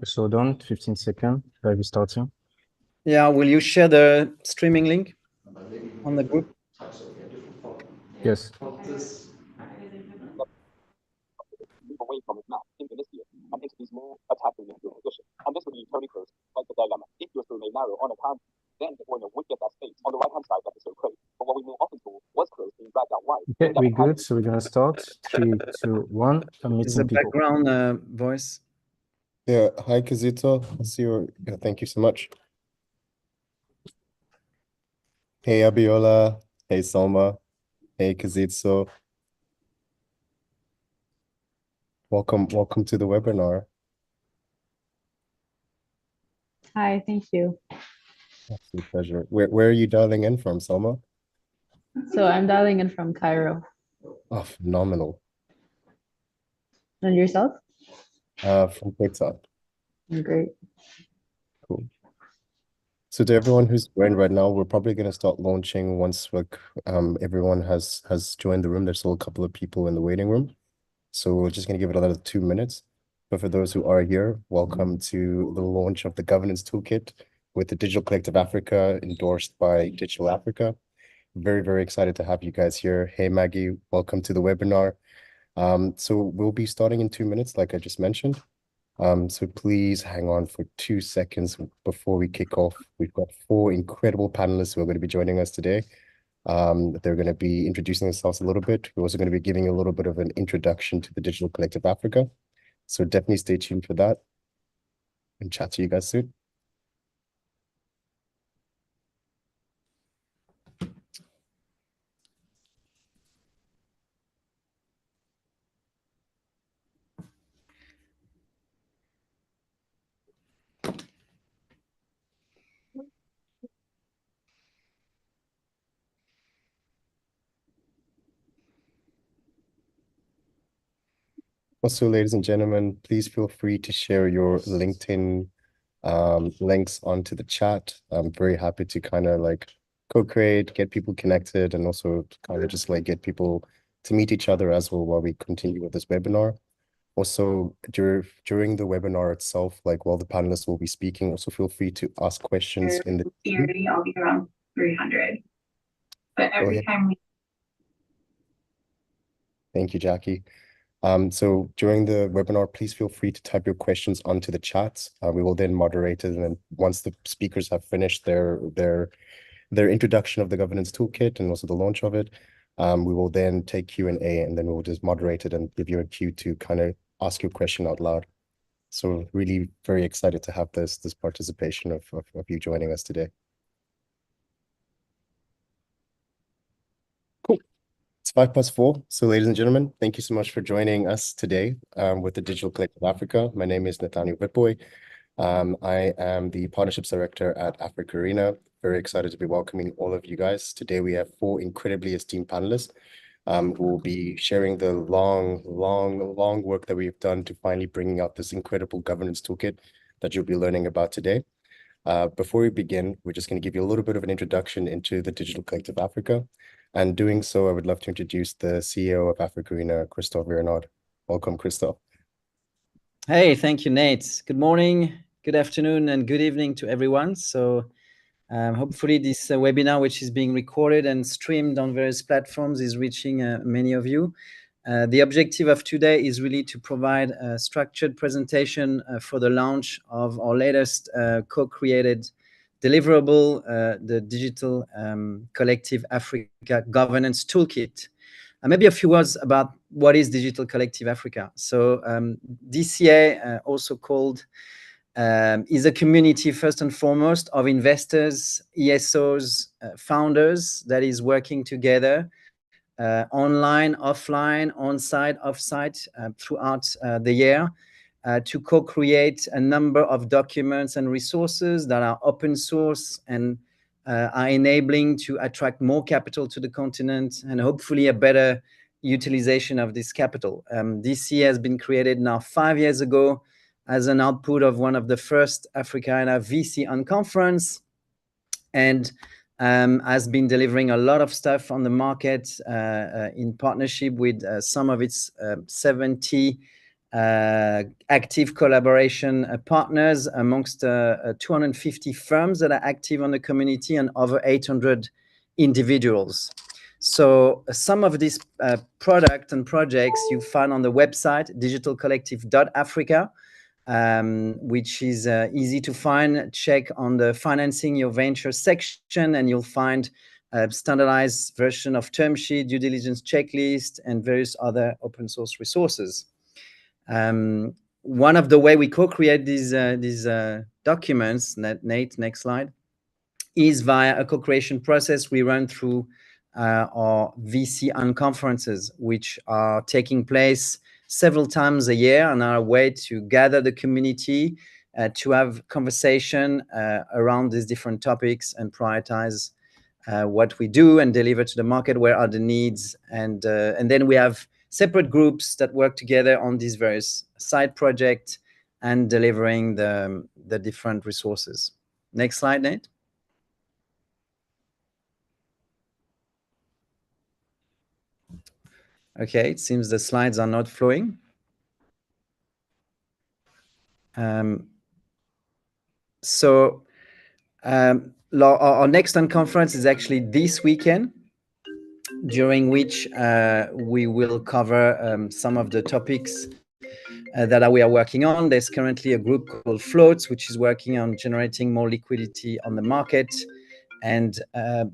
Slow down, 15 seconds. Live starting. Yeah, will you share the streaming link on the group? Yes. Away from his mouth into this year and into these more attacking into position. And this would be Tony Kroos, like the dilemma. If your through may narrow on a time, then the winner would get that space on the right hand side that is so crazy. But what we more often saw was Kroos being dragged out wide. Okay, we're good. So we're gonna start. 3, 2, 1. I'm Is the meeting people. background voice? Yeah, hi Kazito. I see you. Yeah, thank you so much. Hey Abiola. Hey Soma. Hey Kazito. Welcome to the webinar. Hi, thank you. Absolute pleasure. Where are you dialing in from, Soma? So I'm dialing in from Cairo. Oh, phenomenal. And yourself? From Cape Town. Great. Cool. So to everyone who's joined right now, we're probably going to start launching once everyone has joined the room. There's still a couple of people in the waiting room. So we're just going to give it another 2 minutes. But for those who are here, welcome to the launch of the Governance Toolkit with the Digital Collective Africa, endorsed by Digital Africa. Very, very excited to have you guys here. Hey, Maggie, welcome to the webinar. So we'll be starting in 2 minutes, like I just mentioned. So please hang on for 2 seconds before we kick off. We've got 4 incredible panelists who are going to be joining us today. They're going to be introducing themselves a little bit. We're also going to be giving a little bit of an introduction to the Digital Collective Africa. So definitely stay tuned for that and chat to you guys soon. Also, ladies and gentlemen, please feel free to share your LinkedIn links onto the chat. I'm very happy to kind of like co-create, get people connected, and also kind of just like get people to meet each other as well while we continue with this webinar. Also, during the webinar itself, like while the panelists will be speaking, also feel free to ask questions in the theory. I'll be around 300. But every time we... Thank you, Jackie. So during the webinar, please feel free to type your questions onto the chat. We will then moderate it, and then once the speakers have finished their introduction of the governance toolkit and also the launch of it, we will then take Q&A, and then we'll just moderate it and give you a cue to kind of ask your question out loud. So really very excited to have this participation of you joining us today. Cool. It's 4:05. So ladies and gentlemen, thank you so much for joining us today with the Digital Collective Africa. My name is Nathaniel Witboy. I am the Partnerships Director at Africa Arena. Very excited to be welcoming all of you guys. Today we have 4 incredibly esteemed panelists who will be sharing the long work that we've done to finally bringing out this incredible governance toolkit that you'll be learning about today. Before we begin, we're just going to give you a little bit of an introduction into the Digital Collective Africa. And doing so, I would love to introduce the CEO of Africa Arena, Christophe Vernard. Welcome, Christophe. Hey, thank you, Nate. Good morning, good afternoon, and good evening to everyone. So hopefully this webinar, which is being recorded and streamed on various platforms, is reaching many of you. The objective of today is really to provide a structured presentation for the launch of our latest co-created deliverable, the Digital Collective Africa Governance Toolkit. Maybe a few words about what is Digital Collective Africa. So DCA, also called, is a community first and foremost of investors, ESOs, founders that is working together online, offline, on-site, off-site throughout the year to co-create a number of documents and resources that are open source and are enabling to attract more capital to the continent and hopefully a better utilization of this capital. DCA has been created now 5 years ago as an output of one of the first Africa VC unconference, and has been delivering a lot of stuff on the market in partnership with some of its 70 active collaboration partners amongst 250 firms that are active on the community and over 800 individuals. So some of these products and projects you find on the website digitalcollective.africa, which is easy to find. Check on the financing your venture section and you'll find a standardized version of term sheet, due diligence checklist, and various other open source resources. One of the way we co-create these documents, Nate, next slide, is via a co-creation process we run through our VC unconferences, which are taking place several times a year and are a way to gather the community, to have conversation around these different topics and prioritize what we do and deliver to the market, where are the needs. And then we have separate groups that work together on these various side projects and delivering the different resources. Next slide, Nate. Okay, it seems the slides are not flowing. Our next conference is actually this weekend, during which we will cover some of the topics that we are working on. There's currently a group called Floats, which is working on generating more liquidity on the market. And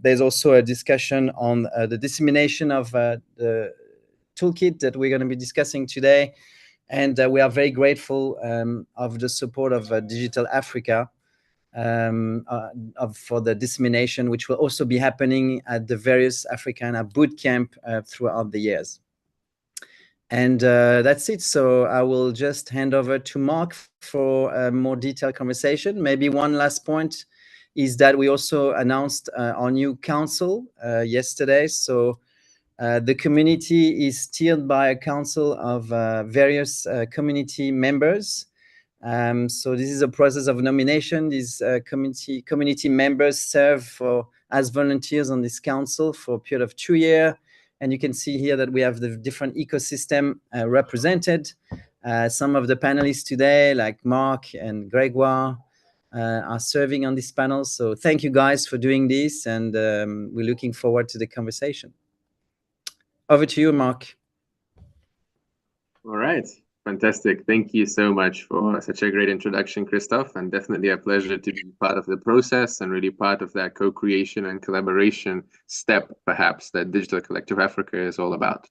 there's also a discussion on the dissemination of the toolkit that we're going to be discussing today. And we are very grateful of the support of Digital Africa for the dissemination, which will also be happening at the various Africana bootcamp throughout the years. And that's it. So I will just hand over to Mark for a more detailed conversation. Maybe one last point is that we also announced our new council yesterday. So the community is steered by a council of various community members. So this is a process of nomination. These community members serve as volunteers on this council for a period of 2 years. And you can see here that we have the different ecosystem represented. Some of the panelists today, like Mark and Gregoire, are serving on this panel. So thank you guys for doing this, and we're looking forward to the conversation. Over to you, Mark. All right. Fantastic. Thank you so much for such a great introduction, Christophe, and definitely a pleasure to be part of the process and really part of that co-creation and collaboration step, perhaps, that Digital Collective Africa is all about.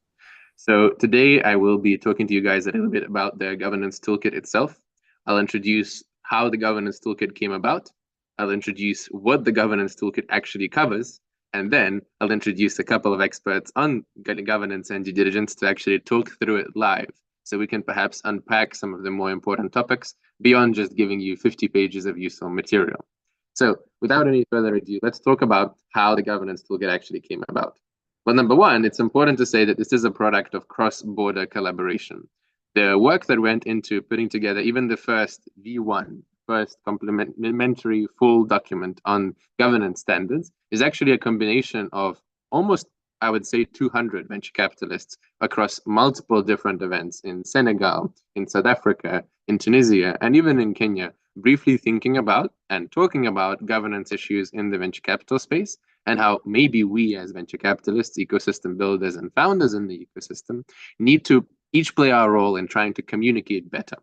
So today I will be talking to you guys a little bit about the Governance Toolkit itself. I'll introduce how the Governance Toolkit came about. I'll introduce what the Governance Toolkit actually covers. And then I'll introduce a couple of experts on governance and due diligence to actually talk through it live, so we can perhaps unpack some of the more important topics beyond just giving you 50 pages of useful material. So without any further ado, let's talk about how the Governance Toolkit actually came about. Well, number one, it's important to say that this is a product of cross-border collaboration. The work that went into putting together even the first V1, first complementary full document on governance standards, is actually a combination of almost, I would say, 200 venture capitalists across multiple different events in Senegal, in South Africa, in Tunisia, and even in Kenya, briefly thinking about and talking about governance issues in the venture capital space, and how maybe we as venture capitalists, ecosystem builders, and founders in the ecosystem need to each play our role in trying to communicate better.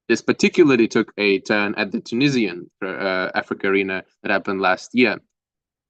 This particularly took a turn at the Tunisian Africa Arena that happened last year,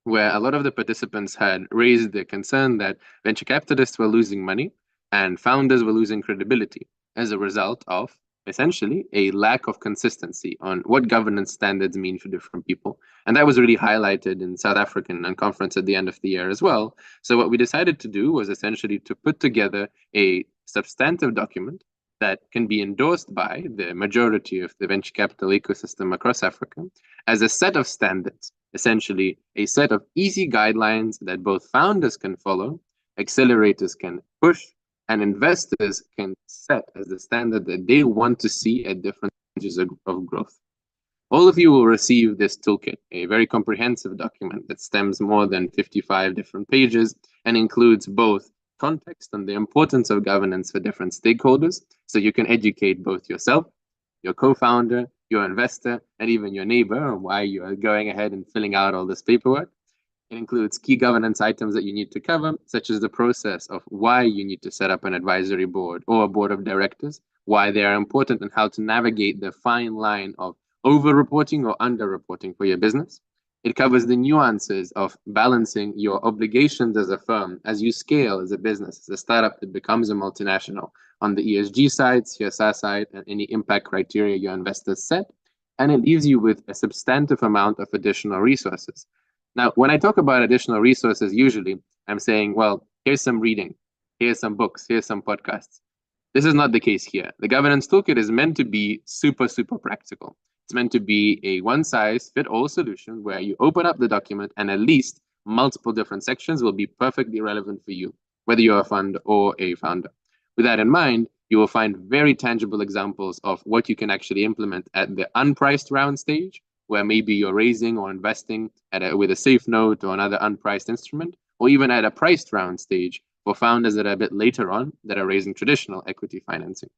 where a lot of the participants had raised the concern that venture capitalists were losing money and founders were losing credibility as a result of essentially a lack of consistency on what governance standards mean for different people. And that was really highlighted in South African conference at the end of the year as well. So what we decided to do was essentially to put together a substantive document that can be endorsed by the majority of the venture capital ecosystem across Africa as a set of standards, essentially a set of easy guidelines that both founders can follow, accelerators can push, and investors can set as the standard that they want to see at different stages of growth. All of you will receive this toolkit, a very comprehensive document that stems more than 55 different pages and includes both context on the importance of governance for different stakeholders, so you can educate both yourself, your co-founder, your investor, and even your neighbor on why you are going ahead and filling out all this paperwork. It includes key governance items that you need to cover, such as the process of why you need to set up an advisory board or a board of directors, why they are important, and how to navigate the fine line of over-reporting or under-reporting for your business. It covers the nuances of balancing your obligations as a firm as you scale as a business, as a startup that becomes a multinational, on the ESG side, CSR side, and any impact criteria your investors set. And it leaves you with a substantive amount of additional resources. Now, when I talk about additional resources, usually I'm saying, well, here's some reading, here's some books, here's some podcasts. This is not the case here. The Governance Toolkit is meant to be super, super practical. It's meant to be a one-size-fits-all solution where you open up the document and at least multiple different sections will be perfectly relevant for you, whether you're a fund or a founder. With that in mind, you will find very tangible examples of what you can actually implement at the unpriced round stage, where maybe you're raising or investing with a safe note or another unpriced instrument, or even at a priced round stage for founders that are a bit later on that are raising traditional equity financing.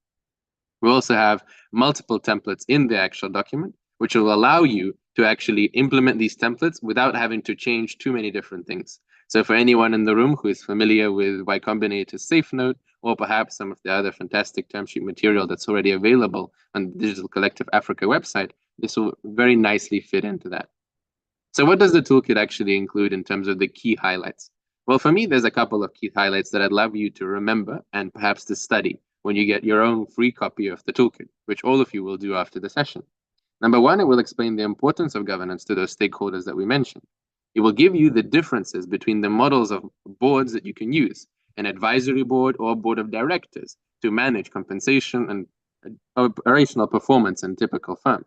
We also have multiple templates in the actual document, which will allow you to actually implement these templates without having to change too many different things. So for anyone in the room who is familiar with Y Combinator's Safe Note, or perhaps some of the other fantastic term sheet material that's already available on the Digital Collective Africa website, this will very nicely fit into that. So what does the toolkit actually include in terms of the key highlights? Well, for me, there's a couple of key highlights that I'd love you to remember and perhaps to study when you get your own free copy of the toolkit, which all of you will do after the session. Number one, it will explain the importance of governance to those stakeholders that we mentioned. It will give you the differences between the models of boards that you can use, an advisory board or board of directors, to manage compensation and operational performance in typical firms.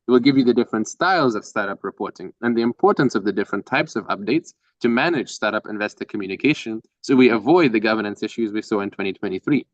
It will give you the different styles of startup reporting and the importance of the different types of updates to manage startup investor communication so we avoid the governance issues we saw in 2023.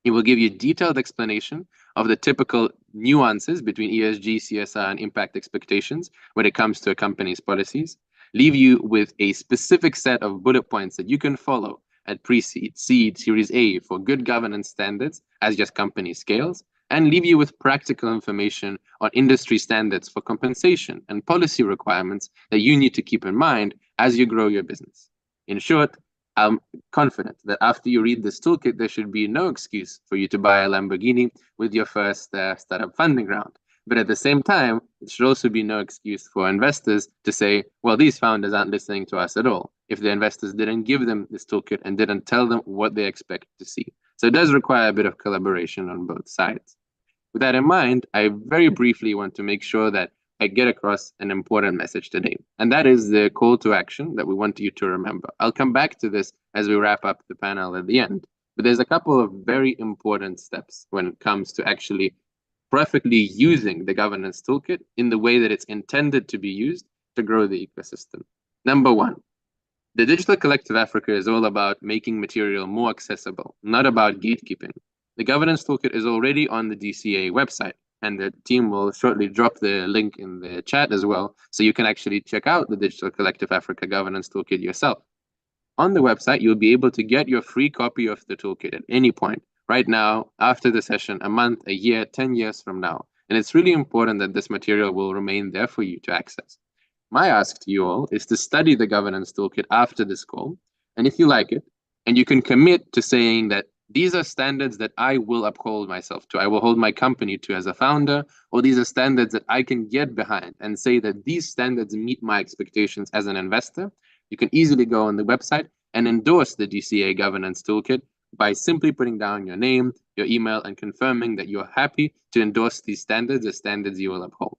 It will give you detailed explanation of the typical nuances between ESG, CSR, and impact expectations when it comes to a company's policies, leave you with a specific set of bullet points that you can follow at pre-seed, seed, Series A for good governance standards as your company scales, and leave you with practical information on industry standards for compensation and policy requirements that you need to keep in mind as you grow your business. In short, I'm confident that after you read this toolkit, there should be no excuse for you to buy a Lamborghini with your first startup funding round. But at the same time, it should also be no excuse for investors to say, well, these founders aren't listening to us at all, if the investors didn't give them this toolkit and didn't tell them what they expect to see. So it does require a bit of collaboration on both sides. With that in mind, I very briefly want to make sure that I get across an important message today, and that is the call to action that we want you to remember. I'll come back to this as we wrap up the panel at the end, but there's a couple of very important steps when it comes to actually perfectly using the governance toolkit in the way that it's intended to be used to grow the ecosystem. Number one, the Digital Collective Africa is all about making material more accessible, not about gatekeeping. The governance toolkit is already on the DCA website, and the team will shortly drop the link in the chat as well, so you can actually check out the Digital Collective Africa Governance Toolkit yourself. On the website, you'll be able to get your free copy of the toolkit at any point, right now, after the session, a month, a year, 10 years from now. And it's really important that this material will remain there for you to access. My ask to you all is to study the governance toolkit after this call, and if you like it, and you can commit to saying that these are standards that I will uphold myself to, I will hold my company to as a founder, or these are standards that I can get behind and say that these standards meet my expectations as an investor, you can easily go on the website and endorse the DCA Governance Toolkit by simply putting down your name, your email, and confirming that you're happy to endorse these standards as standards you will uphold.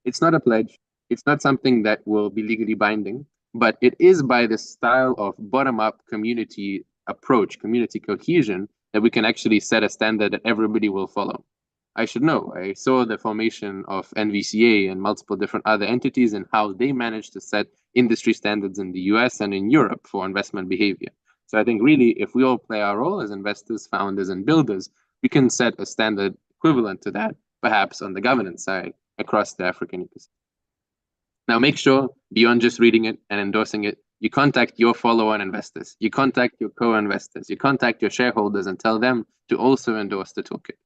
It's not a pledge. It's not something that will be legally binding, but it is by the style of bottom-up community approach, community cohesion, that we can actually set a standard that everybody will follow. I should know, I saw the formation of NVCA and multiple different other entities and how they managed to set industry standards in the US and in Europe for investment behavior. So I think really, if we all play our role as investors, founders, and builders, we can set a standard equivalent to that, perhaps on the governance side, across the African ecosystem. Now, make sure, beyond just reading it and endorsing it, You contact your follow-on investors, you contact your co-investors, you contact your shareholders and tell them to also endorse the toolkit.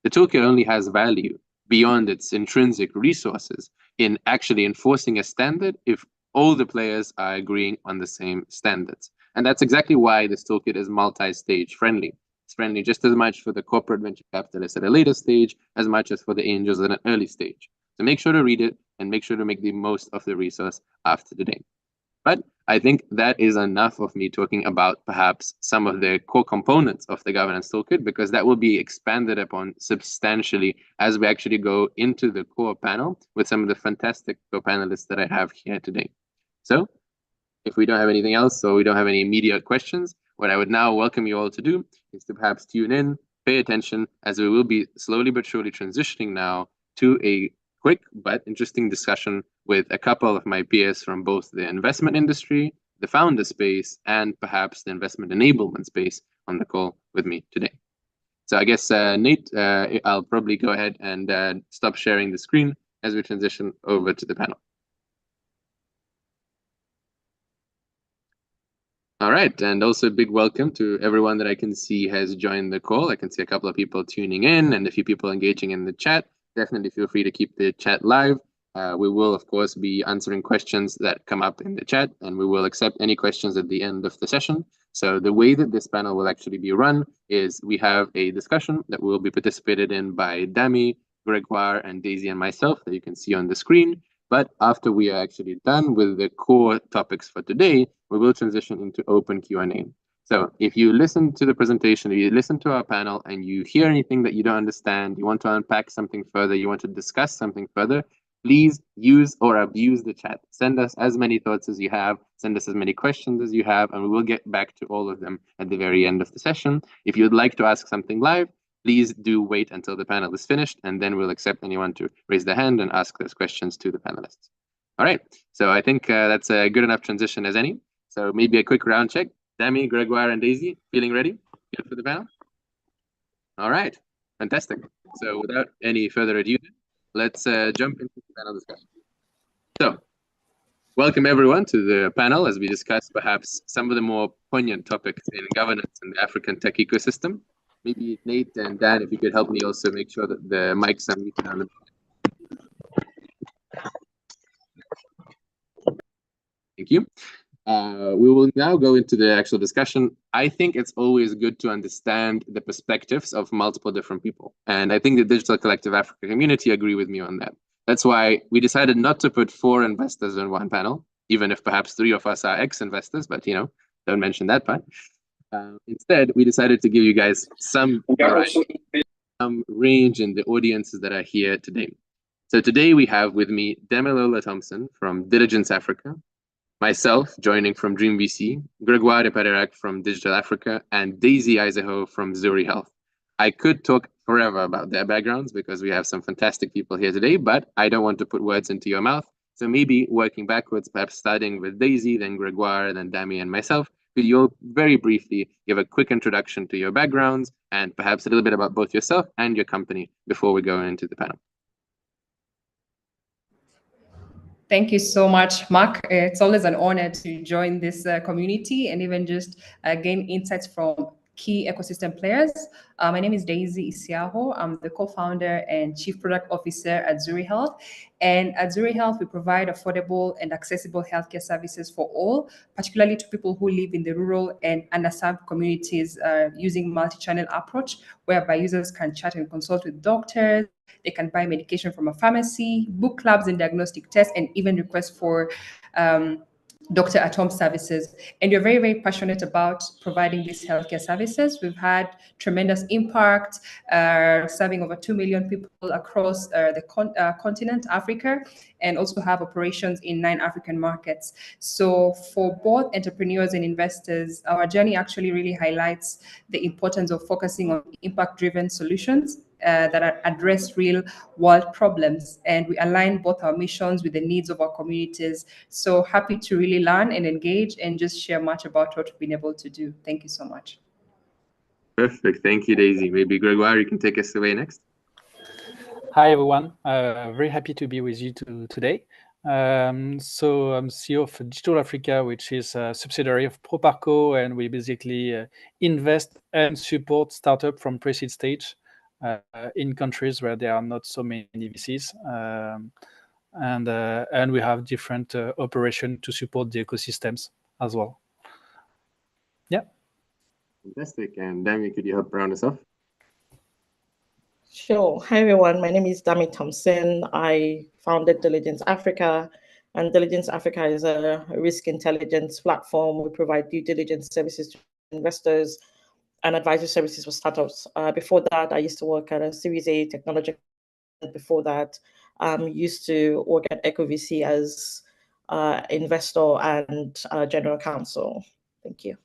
The toolkit only has value beyond its intrinsic resources in actually enforcing a standard if all the players are agreeing on the same standards. And that's exactly why this toolkit is multi-stage friendly. It's friendly just as much for the corporate venture capitalists at a later stage as much as for the angels at an early stage. So make sure to read it and make sure to make the most of the resource after today. But I think that is enough of me talking about perhaps some of the core components of the governance toolkit, because that will be expanded upon substantially as we actually go into the core panel with some of the fantastic co-panelists that I have here today. So if we don't have anything else, or we don't have any immediate questions, what I would now welcome you all to do is to perhaps tune in, pay attention, as we will be slowly but surely transitioning now to a quick but interesting discussion with a couple of my peers from both the investment industry, the founder space, and perhaps the investment enablement space on the call with me today. So I guess, Nate, I'll probably go ahead and stop sharing the screen as we transition over to the panel. All right, and also a big welcome to everyone that I can see has joined the call. I can see a couple of people tuning in and a few people engaging in the chat. Definitely feel free to keep the chat live. We will, of course, be answering questions that come up in the chat, and we will accept any questions at the end of the session. So the way that this panel will actually be run is we have a discussion that will be participated in by Dami, Gregoire, and Daisy and myself that you can see on the screen. But after we are actually done with the core topics for today, we will transition into open Q&A. So if you listen to the presentation, if you listen to our panel and you hear anything that you don't understand, you want to unpack something further, you want to discuss something further, please use or abuse the chat. Send us as many thoughts as you have, send us as many questions as you have, and we will get back to all of them at the very end of the session. If you'd like to ask something live, please do wait until the panel is finished, and then we'll accept anyone to raise their hand and ask those questions to the panelists. All right, so I think that's a good enough transition as any. So maybe a quick round check. Dami, Gregoire, and Daisy, feeling ready? Good for the panel? All right, fantastic. So without any further ado, let's jump into the panel discussion. So welcome everyone to the panel as we discuss perhaps some of the more poignant topics in governance in the African tech ecosystem. Maybe Nate and Dan, if you could help me also make sure that the mics are muted on the. Thank you. We will now go into the actual discussion. I think it's always good to understand the perspectives of multiple different people. And I think the Digital Collective Africa community agree with me on that. That's why we decided not to put 4 investors in one panel, even if perhaps 3 of us are ex-investors, but don't mention that part. Instead, we decided to give you guys some range in the audiences that are here today. So today we have with me Demilola Thompson from Diligence Africa, myself joining from Dream VC, Gregoire de Paderac from Digital Africa, and Daisy Izaho from Zuri Health. I could talk forever about their backgrounds because we have some fantastic people here today, but I don't want to put words into your mouth. So maybe working backwards, perhaps starting with Daisy, then Gregoire, then Dami and myself, could you all very briefly give a quick introduction to your backgrounds and perhaps a little bit about both yourself and your company before we go into the panel? Thank you so much, Mark. It's always an honor to join this community and even just gain insights from key ecosystem players. My name is Daisy Isiaho. I'm the co-founder and chief product officer at Zuri Health. And at Zuri Health, we provide affordable and accessible healthcare services for all, particularly to people who live in the rural and underserved communities using multi-channel approach, whereby users can chat and consult with doctors, they can buy medication from a pharmacy, book labs and diagnostic tests, and even request for doctor at home services. And we're very, very passionate about providing these healthcare services. We've had tremendous impact, serving over 2 million people across the continent, Africa, and also have operations in 9 African markets. So for both entrepreneurs and investors, our journey actually really highlights the importance of focusing on impact-driven solutions that address real world problems, and we align both our missions with the needs of our communities. So happy to really learn and engage and just share much about what we've been able to do. Thank you so much. Perfect. Thank you, Daisy. Maybe Gregoire, you can take us away next. Hi, everyone. Very happy to be with you today. So I'm CEO of Digital Africa, which is a subsidiary of Proparco, and we basically invest and support startup from pre-seed stage in countries where there are not so many VCs. And we have different operations to support the ecosystems as well. Yeah. Fantastic. And Dami, could you help round us off? Sure. Hi, everyone. My name is Dami Thompson. I founded Diligence Africa, and Diligence Africa is a risk intelligence platform. We provide due diligence services to investors and advisory services for startups. Before that, I used to work at a Series A technology. Before that, used to work at EcoVC as investor and general counsel. Thank you.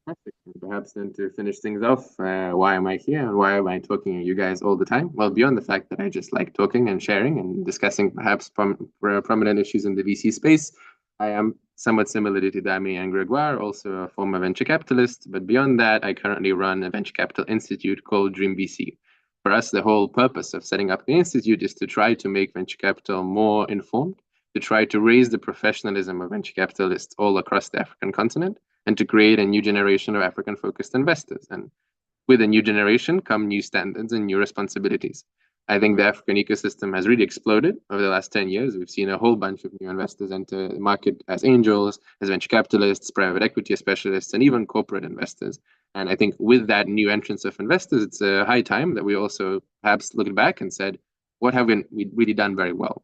Fantastic. And perhaps then to finish things off, why am I here and why am I talking to you guys all the time? Well, beyond the fact that I just like talking and sharing and discussing perhaps prominent issues in the VC space, I am somewhat similar to Dami and Gregoire, also a former venture capitalist. But beyond that, I currently run a venture capital institute called Dream VC. For us, the whole purpose of setting up the institute is to try to make venture capital more informed, to try to raise the professionalism of venture capitalists all across the African continent, and to create a new generation of African-focused investors. And with a new generation come new standards and new responsibilities. I think the African ecosystem has really exploded over the last 10 years. We've seen a whole bunch of new investors enter the market as angels, as venture capitalists, private equity specialists, and even corporate investors. And I think with that new entrance of investors, it's a high time that we also perhaps looked back and said, what have we really done very well?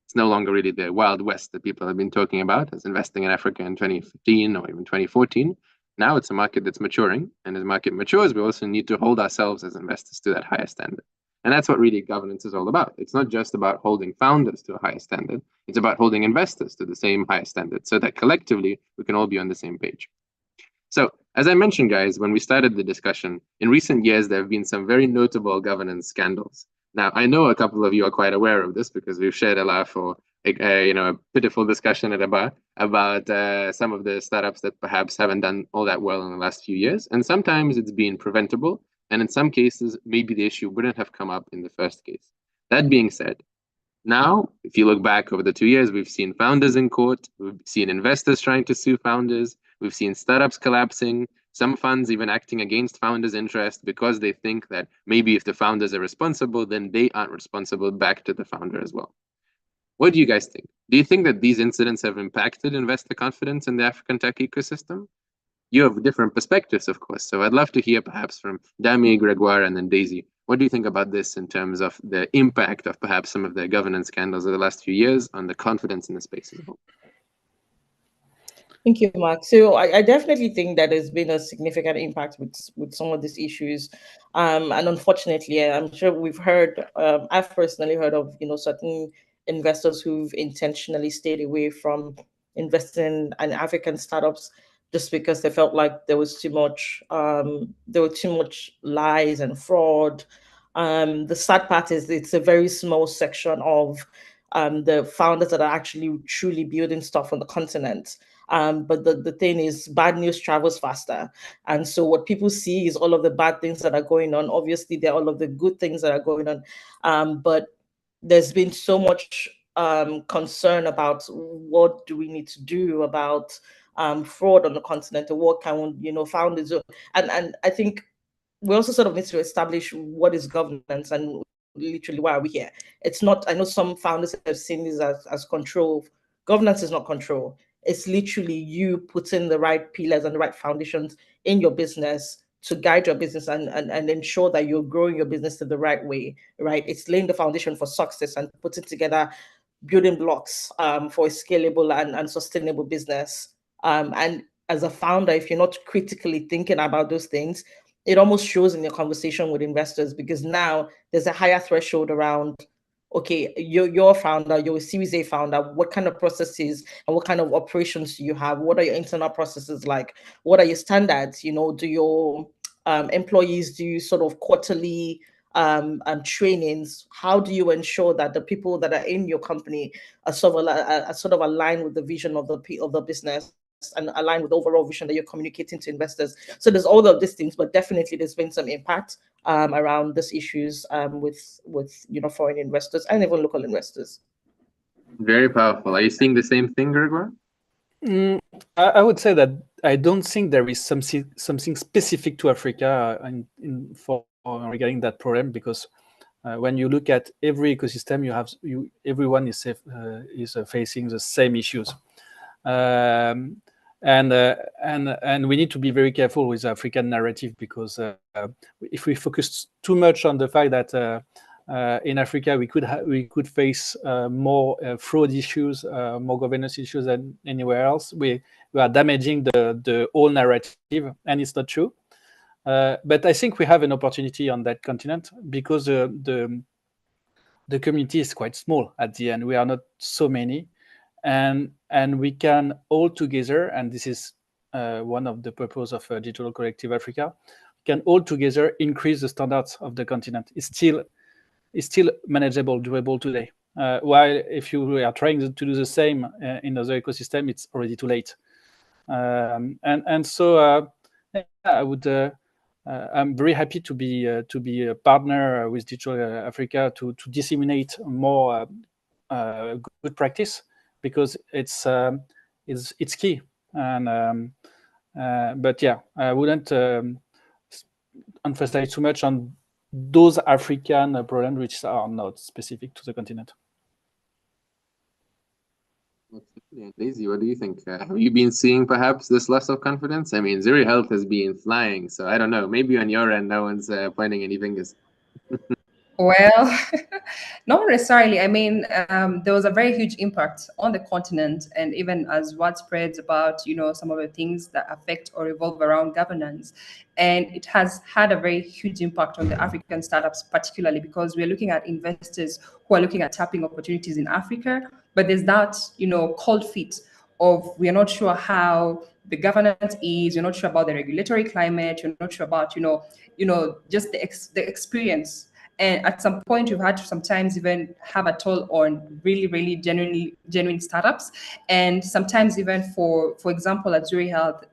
It's no longer really the Wild West that people have been talking about as investing in Africa in 2015 or even 2014. Now it's a market that's maturing. And as the market matures, we also need to hold ourselves as investors to that higher standard. And that's what really governance is all about. It's not just about holding founders to a higher standard. It's about holding investors to the same higher standard so that collectively we can all be on the same page. So as I mentioned, guys, when we started the discussion, in recent years, there have been some very notable governance scandals. Now, I know a couple of you are quite aware of this because we've shared a laugh or a pitiful discussion at a bar about some of the startups that perhaps haven't done all that well in the last few years. And sometimes it's been preventable. And in some cases, maybe the issue wouldn't have come up in the first case. That being said, now, if you look back over the 2 years, we've seen founders in court, we've seen investors trying to sue founders, we've seen startups collapsing, some funds even acting against founders' interest because they think that maybe if the founders are responsible, then they aren't responsible back to the founder as well. What do you guys think? Do you think that these incidents have impacted investor confidence in the African tech ecosystem? You have different perspectives, of course, so I'd love to hear perhaps from Dami, Gregoire, and then Daisy. What do you think about this in terms of the impact of perhaps some of the governance scandals of the last few years on the confidence in the space as well? Thank you, Mark. So I definitely think that there's been a significant impact with some of these issues. And unfortunately, I'm sure we've heard, I've personally heard of, certain investors who've intentionally stayed away from investing in African startups just because they felt like there was too much, there were too much lies and fraud. The sad part is it's a very small section of the founders that are actually truly building stuff on the continent. But the thing is, bad news travels faster. And so what people see is all of the bad things that are going on. Obviously, there are all of the good things that are going on. But there's been so much concern about what do we need to do about fraud on the continent, or what can founders do. And I think we also sort of need to establish what is governance and literally why are we here. It's not, I know some founders have seen this as control. Governance is not control. It's literally you putting the right pillars and the right foundations in your business to guide your business and ensure that you're growing your business in the right way, right? It's laying the foundation for success and putting together building blocks for a scalable and sustainable business. And as a founder, if you're not critically thinking about those things, it almost shows in your conversation with investors, because now there's a higher threshold around, okay, you're a founder, you're a Series A founder, what kind of processes and what kind of operations do you have? What are your internal processes like? What are your standards? Do your employees do sort of quarterly trainings? How do you ensure that the people that are in your company are sort of aligned with the vision of the business and aligned with the overall vision that you're communicating to investors? So there's all of these things, but definitely there's been some impact around these issues with foreign investors and even local investors. Very powerful. Are you seeing the same thing, Gregoire? I would say that I don't think there is something specific to Africa regarding that problem, because when you look at every ecosystem, everyone is facing the same issues, and we need to be very careful with the African narrative, because if we focus too much on the fact that in Africa we could face more fraud issues, more governance issues than anywhere else, we are damaging the whole narrative, and it's not true. But I think we have an opportunity on that continent, because the community is quite small at the end. We are not so many, and we can all together, and this is one of the purpose of Digital Collective Africa, can all together increase the standards of the continent. It's still manageable, doable today. While if you are trying to do the same in other ecosystem, it's already too late. So I would. I'm very happy to be a partner with Digital Africa to disseminate more good practice, because it's key. And but yeah, I wouldn't emphasize too much on those African problems which are not specific to the continent. Daisy, what do you think? Have you been seeing perhaps this loss of confidence? I mean, Zuri Health has been flying, so I don't know. Maybe on your end, no one's pointing any fingers. Well, not necessarily. I mean, there was a very huge impact on the continent, and even as what spreads about, some of the things that affect or revolve around governance. And it has had a very huge impact on the African startups, particularly because we're looking at investors who are looking at tapping opportunities in Africa, but there's that, cold feet of, we're not sure how the governance is, you're not sure about the regulatory climate, you're not sure about, just the experience. And at some point, we've had to sometimes even have a toll on really, really genuine startups. And sometimes even for example, at Zuri Health,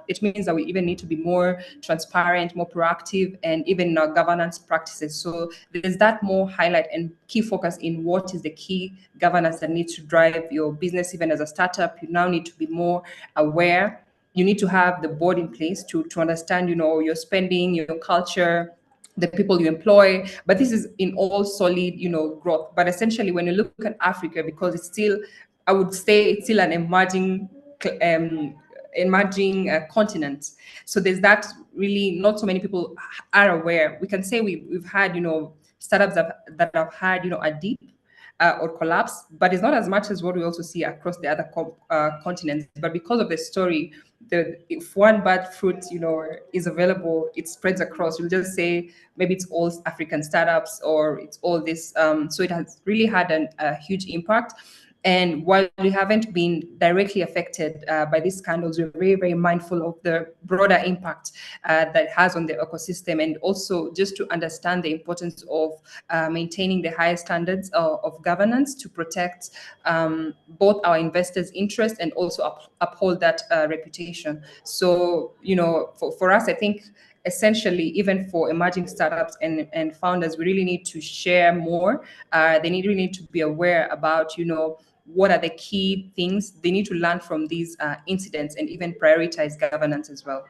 it means that we even need to be more transparent, more proactive, and even in our governance practices. So there's that more highlight and key focus in what is the key governance that needs to drive your business. Even as a startup, you now need to be more aware. You need to have the board in place to understand, your spending, your culture, the people you employ, but this is in all solid, growth. But essentially, when you look at Africa, because it's still, I would say, it's still an emerging continent. So there's that really not so many people are aware. We can say we've had, startups that have had, a deep or collapse, but it's not as much as what we also see across the other continents. But because of the story, if one bad fruit, is available, it spreads across. We'll just say maybe it's all African startups or it's all this. So it has really had a huge impact. And while we haven't been directly affected by these scandals, we're very, very mindful of the broader impact that it has on the ecosystem, and also just to understand the importance of maintaining the highest standards of governance to protect both our investors' interest and also uphold that reputation. So, for us, I think essentially, even for emerging startups and founders, we really need to share more. They really need to be aware about, what are the key things they need to learn from these incidents, and even prioritize governance as well.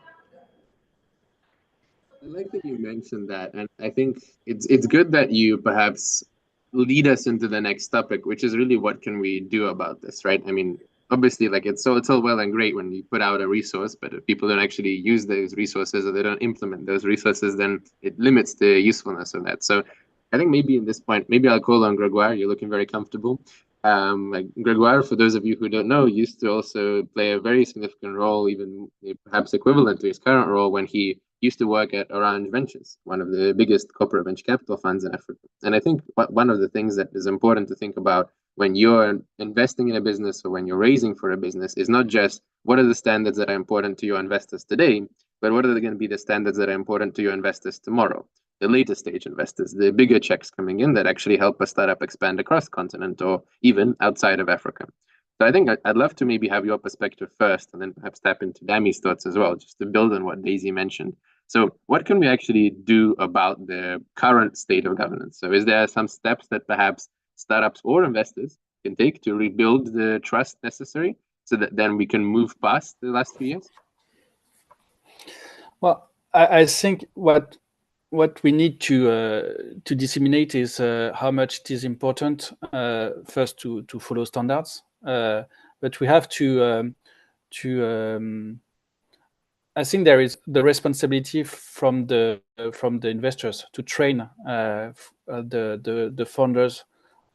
I like that you mentioned that, and I think it's good that you perhaps lead us into the next topic, which is really what can we do about this, right? I mean, obviously, like it's all well and great when you put out a resource, but if people don't actually use those resources or they don't implement those resources, then it limits the usefulness of that. So I think maybe in this point, maybe I'll call on Gregoire. You're looking very comfortable. Gregoire, for those of you who don't know, used to also play a very significant role, even perhaps equivalent to his current role, when he used to work at Orange Ventures, one of the biggest corporate venture capital funds in Africa. And I think one of the things that is important to think about when you're investing in a business or when you're raising for a business is not just what are the standards that are important to your investors today, but what are going to be the standards that are important to your investors tomorrow, the later stage investors, the bigger checks coming in that actually help a startup expand across continent or even outside of Africa. So I think I'd love to maybe have your perspective first, and then perhaps tap into Dami's thoughts as well, just to build on what Daisy mentioned. So what can we actually do about the current state of governance? So is there some steps that perhaps startups or investors can take to rebuild the trust necessary so that then we can move past the last few years? Well, I think what we need to disseminate is how much it is important first to follow standards, but we have to I think there is the responsibility from the investors to train the founders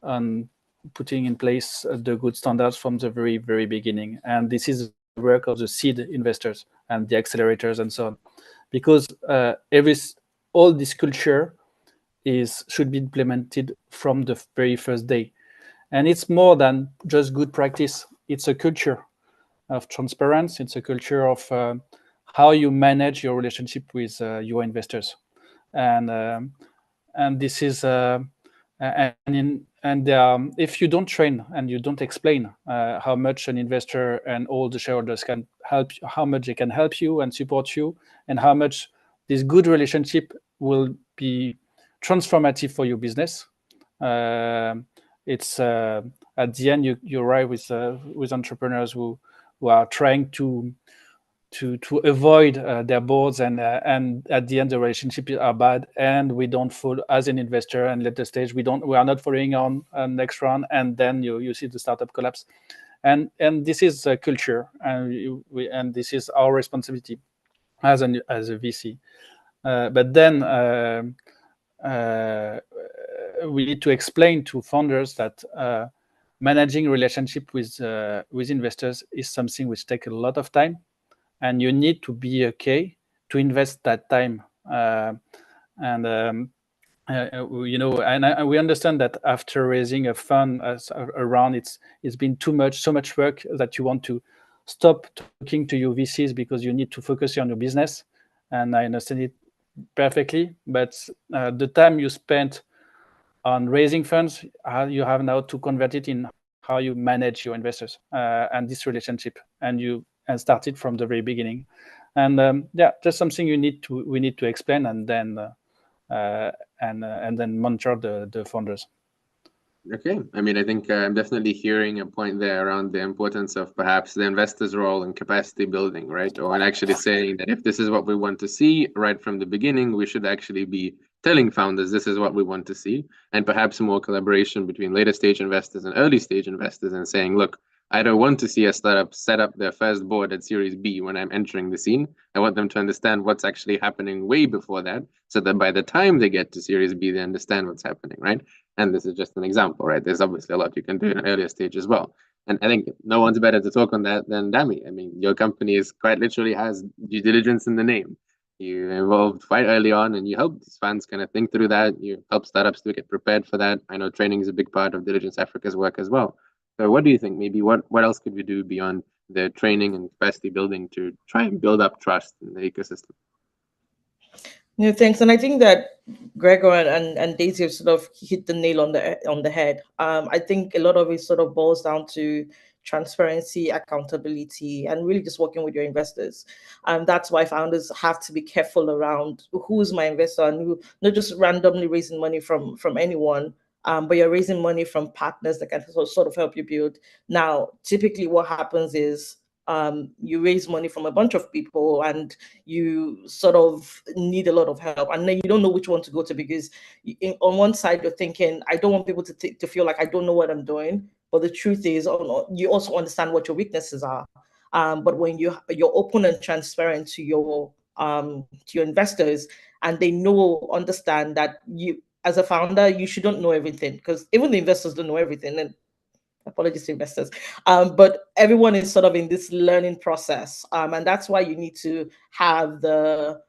on putting in place the good standards from the very beginning, and this is the work of the seed investors and the accelerators and so on, because all this culture should be implemented from the very first day, and it's more than just good practice. It's a culture of transparency. It's a culture of how you manage your relationship with your investors, and this is if you don't train and you don't explain how much an investor and all the shareholders can help, how much they can help you and support you, and how much this good relationship will be transformative for your business. It's at the end you arrive with entrepreneurs who are trying to avoid their boards, and at the end the relationships are bad, and we don't follow as an investor, and at the stage we are not following on next round, and then you see the startup collapse, and this is a culture, and this is our responsibility as a VC, but then we need to explain to founders that managing relationship with investors is something which takes a lot of time, and you need to be okay to invest that time. And we understand that after raising a fund around, it's been so much work that you want to stop talking to your VCs because you need to focus on your business. And I understand it perfectly, but the time you spent on raising funds, you have now to convert it in how you manage your investors and this relationship, and start it from the very beginning. And that's something we need to explain, and then monitor the founders. Okay, I mean, I think I'm definitely hearing a point there around the importance of perhaps the investor's role in capacity building, right? Or actually saying that if this is what we want to see right from the beginning, we should actually be telling founders this is what we want to see, and perhaps more collaboration between later stage investors and early stage investors, and saying, look, I don't want to see a startup set up their first board at Series B when I'm entering the scene. I want them to understand what's actually happening way before that, so that by the time they get to Series B, they understand what's happening, right? And this is just an example, right? There's obviously a lot you can do in an earlier stage as well. And I think no one's better to talk on that than Dami. I mean, your company is quite literally has due diligence in the name. You involved quite early on, and you help these funds kind of think through that. You help startups to get prepared for that. I know training is a big part of Diligence Africa's work as well. So what do you think? Maybe what else could we do beyond the training and capacity building to try and build up trust in the ecosystem? No, thanks. And I think that Gregor and Daisy have sort of hit the nail on the head. I think a lot of it sort of boils down to transparency, accountability, and really just working with your investors. That's why founders have to be careful around who's my investor, and who, not just randomly raising money from anyone, but you're raising money from partners that can sort of help you build. Now, typically what happens is you raise money from a bunch of people, and you sort of need a lot of help, and then you don't know which one to go to, because on one side you're thinking, I don't want people to feel like I don't know what I'm doing, but the truth is you also understand what your weaknesses are. But when you're open and transparent to your investors, and they understand that you as a founder, you shouldn't know everything, because even the investors don't know everything. And apologies to investors, but everyone is sort of in this learning process, and that's why you need to have that.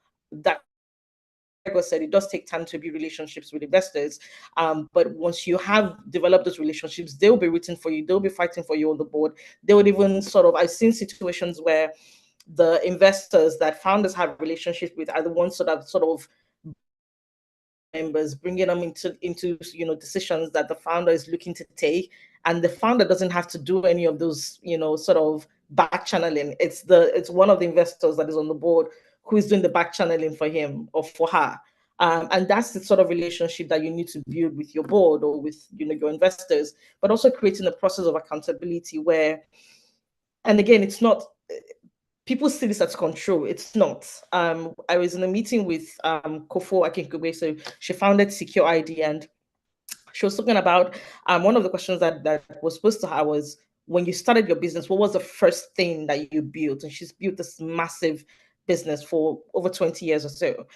Like I said, it does take time to build relationships with investors, but once you have developed those relationships, they'll be rooting for you, they'll be fighting for you on the board. They would even I've seen situations where the investors that founders have relationships with are the ones sort of members, bringing them into decisions that the founder is looking to take, and the founder doesn't have to do any of those sort of back channeling. It's one of the investors that is on the board who is doing the back channeling for him or for her. And that's the sort of relationship that you need to build with your board or with your investors, but also creating a process of accountability where, and again, it's not, people see this as control. It's not. I was in a meeting with Kofo Akinkugbe, so she founded Secure ID, and she was talking about one of the questions that was posed to her was, when you started your business, what was the first thing that you built? And she's built this massive business for over 20 years or so.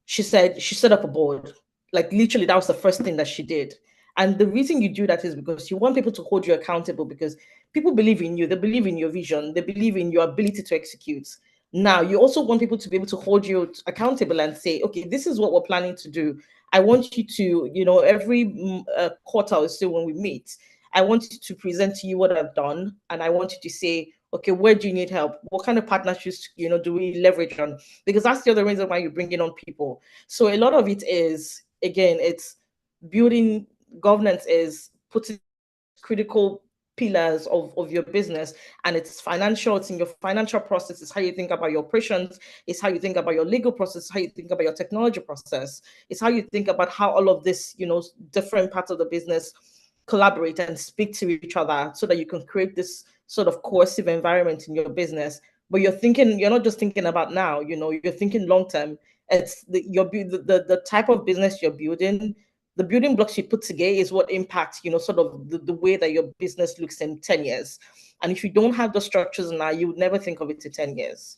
She said she set up a board. Like literally, that was the first thing that she did. And the reason you do that is because you want people to hold you accountable, because people believe in you, they believe in your vision, they believe in your ability to execute. Now, you also want people to be able to hold you accountable and say, okay, this is what we're planning to do. I want you to, every quarter or so when we meet, I want you to present to you what I've done. And I want you to say, okay, where do you need help? What kind of partnerships, do we leverage on? Because that's the other reason why you're bringing on people. So a lot of it is, again, it's building governance, is putting critical pillars of your business, and it's financial, it's in your financial process, it's how you think about your operations, it's how you think about your legal process, how you think about your technology process, it's how you think about how all of this, different parts of the business collaborate and speak to each other so that you can create this sort of cohesive environment in your business. But you're not just thinking about now, you're thinking long term. It's the type of business you're building, the building blocks you put together is what impacts, sort of the way that your business looks in 10 years. And if you don't have the structures now, you would never think of it in 10 years.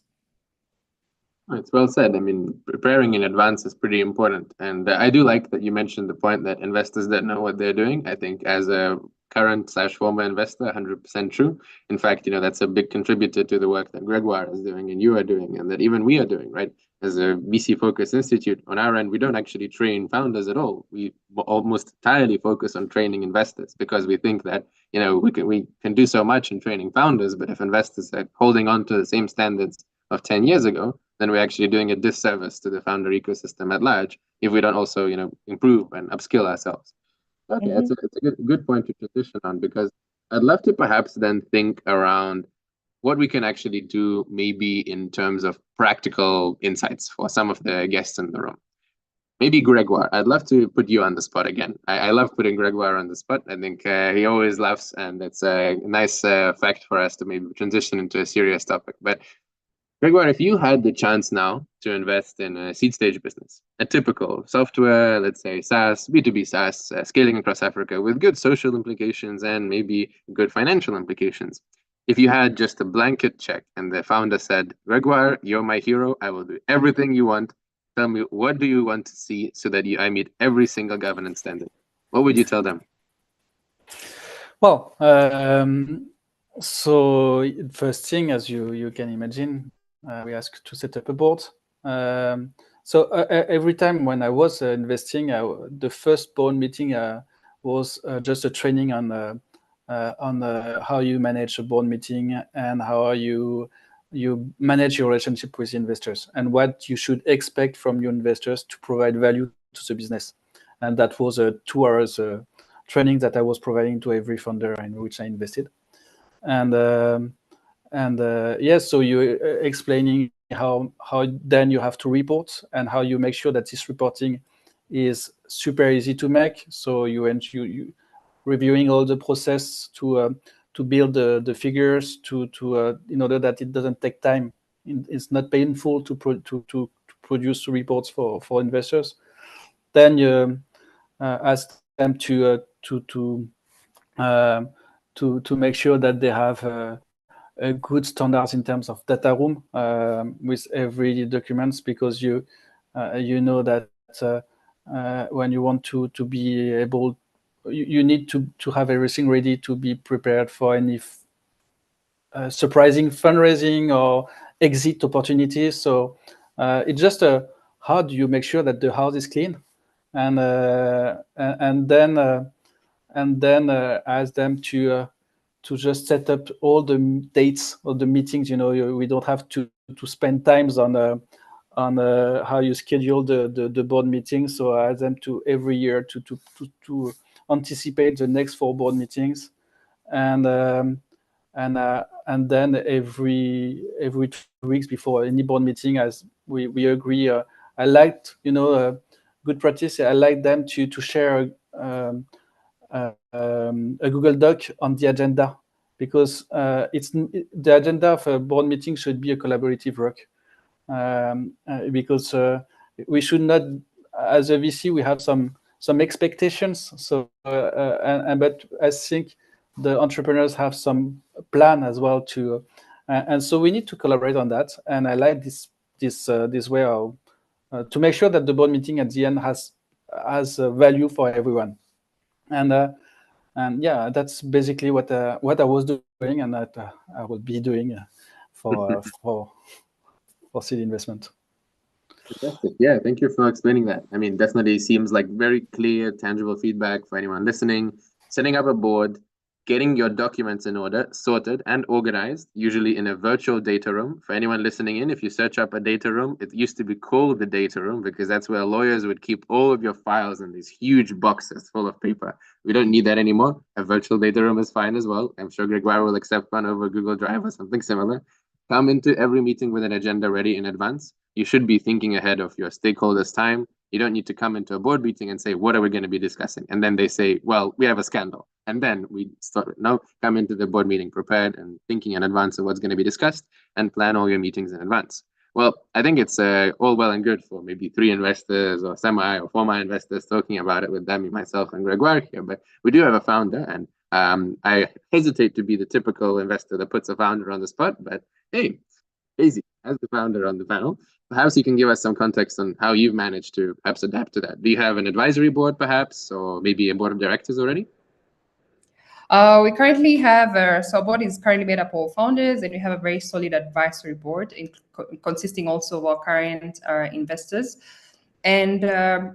It's well said. I mean, preparing in advance is pretty important. And I do like that you mentioned the point that investors don't know what they're doing. I think as a current/former investor, 100% true. In fact, that's a big contributor to the work that Gregoire is doing and you are doing, and that even we are doing, right? As a VC-focused institute, on our end, we don't actually train founders at all. We almost entirely focus on training investors, because we think that, we can do so much in training founders, but if investors are holding on to the same standards of 10 years ago, then we're actually doing a disservice to the founder ecosystem at large if we don't also, improve and upskill ourselves. Okay, it's a good point to transition on, because I'd love to perhaps then think around what we can actually do, maybe in terms of practical insights for some of the guests in the room. Maybe Gregoire, I'd love to put you on the spot again. I love putting Gregoire on the spot. I think he always laughs, and it's a nice fact for us to maybe transition into a serious topic. But Gregoire, if you had the chance now to invest in a seed stage business, a typical software, let's say SaaS, B2B SaaS, scaling across Africa with good social implications and maybe good financial implications. If you had just a blanket check and the founder said, Gregoire, you're my hero, I will do everything you want. Tell me, what do you want to see so that I meet every single governance standard? What would you tell them? Well, so first thing, as you can imagine, we asked to set up a board. So every time when I was investing, the first board meeting was just a training on how you manage a board meeting and how you manage your relationship with investors and what you should expect from your investors to provide value to the business. And that was a 2 hours training that I was providing to every founder in which I invested. And yes, so you explaining how then you have to report and how you make sure that this reporting is super easy to make. So you reviewing all the process to build the figures to in order that it doesn't take time. It's not painful to produce reports for investors. Then you ask them to make sure that they have a good standards in terms of data room with every documents, because you know that when you want to be able, you need to have everything ready to be prepared for any surprising fundraising or exit opportunities. So it's just how do you make sure that the house is clean, and then ask them to just set up all the dates of the meetings. We don't have to spend times on how you schedule the board meetings. So I ask them to every year to anticipate the next 4 board meetings, and then every 2 weeks before any board meeting, as we agree. I liked good practice, I like them to share a Google Doc on the agenda, because the agenda of a board meeting should be a collaborative work, because we should not, as a VC, we have some expectations. So, but I think the entrepreneurs have some plan as well to, and so we need to collaborate on that. And I like this way of to make sure that the board meeting at the end has value for everyone. And yeah, that's basically what I was doing, and that I will be doing for seed investment. Fantastic. Yeah, thank you for explaining that. I mean, definitely seems like very clear, tangible feedback for anyone listening. Setting up a board, getting your documents in order, sorted and organized, usually in a virtual data room. For anyone listening in, if you search up a data room, it used to be called the data room because that's where lawyers would keep all of your files in these huge boxes full of paper. We don't need that anymore. A virtual data room is fine as well. I'm sure Gregoire will accept one over Google Drive or something similar. Come into every meeting with an agenda ready in advance. You should be thinking ahead of your stakeholders' time. You don't need to come into a board meeting and say, what are we going to be discussing? And then they say, well, we have a scandal. And then we start, no, come into the board meeting prepared and thinking in advance of what's going to be discussed and plan all your meetings in advance. Well, I think it's all well and good for maybe 3 investors or semi or former investors talking about it with Dami, myself, and Gregoire here. But we do have a founder, and I hesitate to be the typical investor that puts a founder on the spot, but hey, Daisy, as the founder on the panel, perhaps you can give us some context on how you've managed to perhaps adapt to that. Do you have an advisory board perhaps, or maybe a board of directors already? We currently have, so our board is currently made up of founders, and we have a very solid advisory board consisting also of our current investors. And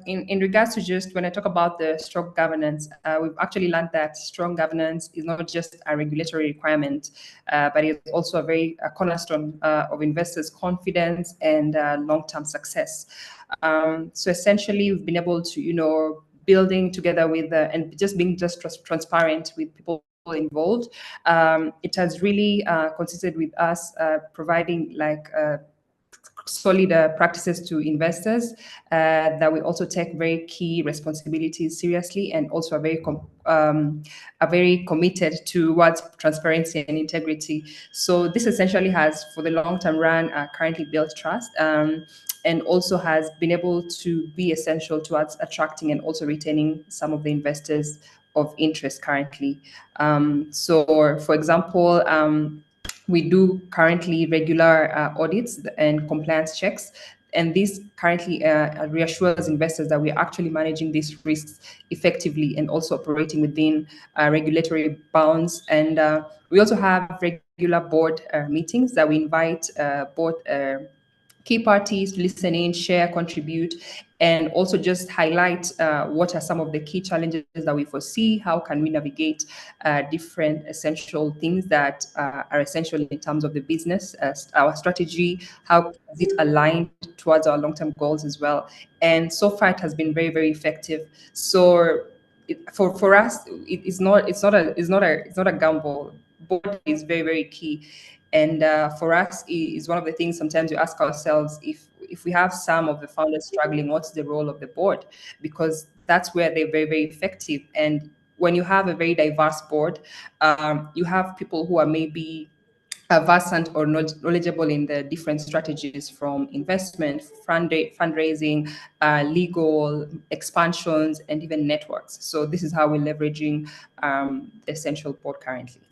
in regards to just when I talk about the strong governance, we've actually learned that strong governance is not just a regulatory requirement, but it's also a cornerstone of investors' confidence and long-term success. So essentially, we've been able to, building together with and just being transparent with people involved. It has really consisted with us providing solid practices to investors that we also take very key responsibilities seriously, and also are very committed towards transparency and integrity. So this essentially has, for the long-term run, currently built trust, and also has been able to be essential towards attracting and also retaining some of the investors of interest currently. So, for example, we do currently regular audits and compliance checks, and this currently reassures investors that we're actually managing these risks effectively and also operating within regulatory bounds. And we also have regular board meetings that we invite both key parties to listen in, share, contribute, and also just highlight what are some of the key challenges that we foresee, how can we navigate different essential things that are essential in terms of the business, our strategy, how is it aligned towards our long-term goals as well. And so far it has been very, very effective. So for us, it's not a gamble. Board is very, very key. And for us, is one of the things sometimes we ask ourselves, if we have some of the founders struggling, what's the role of the board? Because that's where they're very, very effective. And when you have a very diverse board, you have people who are maybe versant or knowledgeable in the different strategies, from investment, fundraising, legal, expansions, and even networks. So this is how we're leveraging the essential board currently.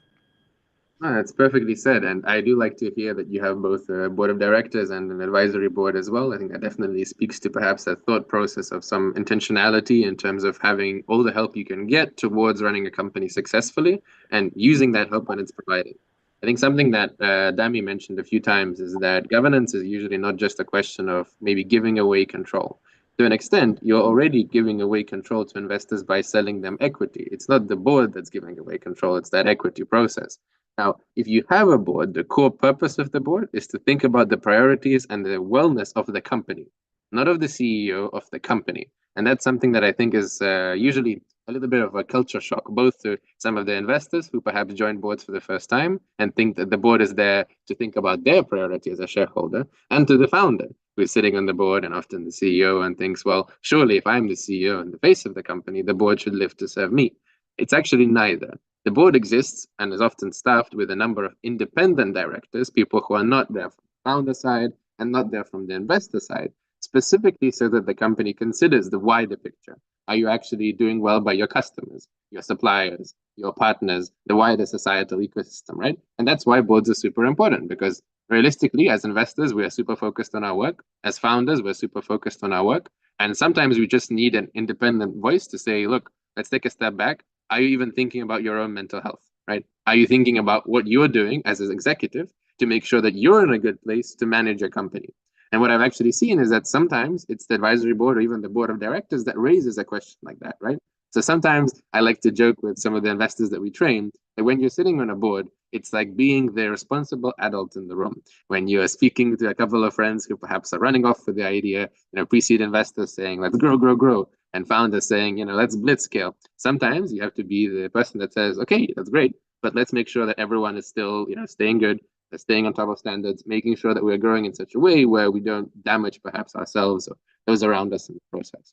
Oh, that's perfectly said. And I do like to hear that you have both a board of directors and an advisory board as well. I think that definitely speaks to perhaps a thought process of some intentionality in terms of having all the help you can get towards running a company successfully and using that help when it's provided. I think something that Dami mentioned a few times is that governance is usually not just a question of maybe giving away control. To an extent, you're already giving away control to investors by selling them equity. It's not the board that's giving away control, it's that equity process. Now, if you have a board, the core purpose of the board is to think about the priorities and the wellness of the company, not of the CEO, of the company. And that's something that I think is usually a little bit of a culture shock, both to some of the investors who perhaps join boards for the first time and think that the board is there to think about their priority as a shareholder, and to the founder, who's sitting on the board and often the CEO and thinks, well, surely if I'm the CEO and the face of the company, the board should live to serve me. It's actually neither. The board exists and is often staffed with a number of independent directors, people who are not there from the founder side and not there from the investor side, specifically so that the company considers the wider picture. Are you actually doing well by your customers, your suppliers, your partners, the wider societal ecosystem, right? And that's why boards are super important, because realistically, as investors, we are super focused on our work. As founders, we're super focused on our work. And sometimes we just need an independent voice to say, look, let's take a step back. Are you even thinking about your own mental health, right? Are you thinking about what you're doing as an executive to make sure that you're in a good place to manage your company? And what I've actually seen is that sometimes it's the advisory board or even the board of directors that raises a question like that, right? So sometimes I like to joke with some of the investors that we train that when you're sitting on a board, it's like being the responsible adult in the room. When you are speaking to a couple of friends who perhaps are running off with the idea, pre-seed investors saying, let's grow, grow, grow, and founders saying, let's blitz scale. Sometimes you have to be the person that says, okay, that's great, but let's make sure that everyone is still, staying good, staying on top of standards, making sure that we're growing in such a way where we don't damage perhaps ourselves or those around us in the process.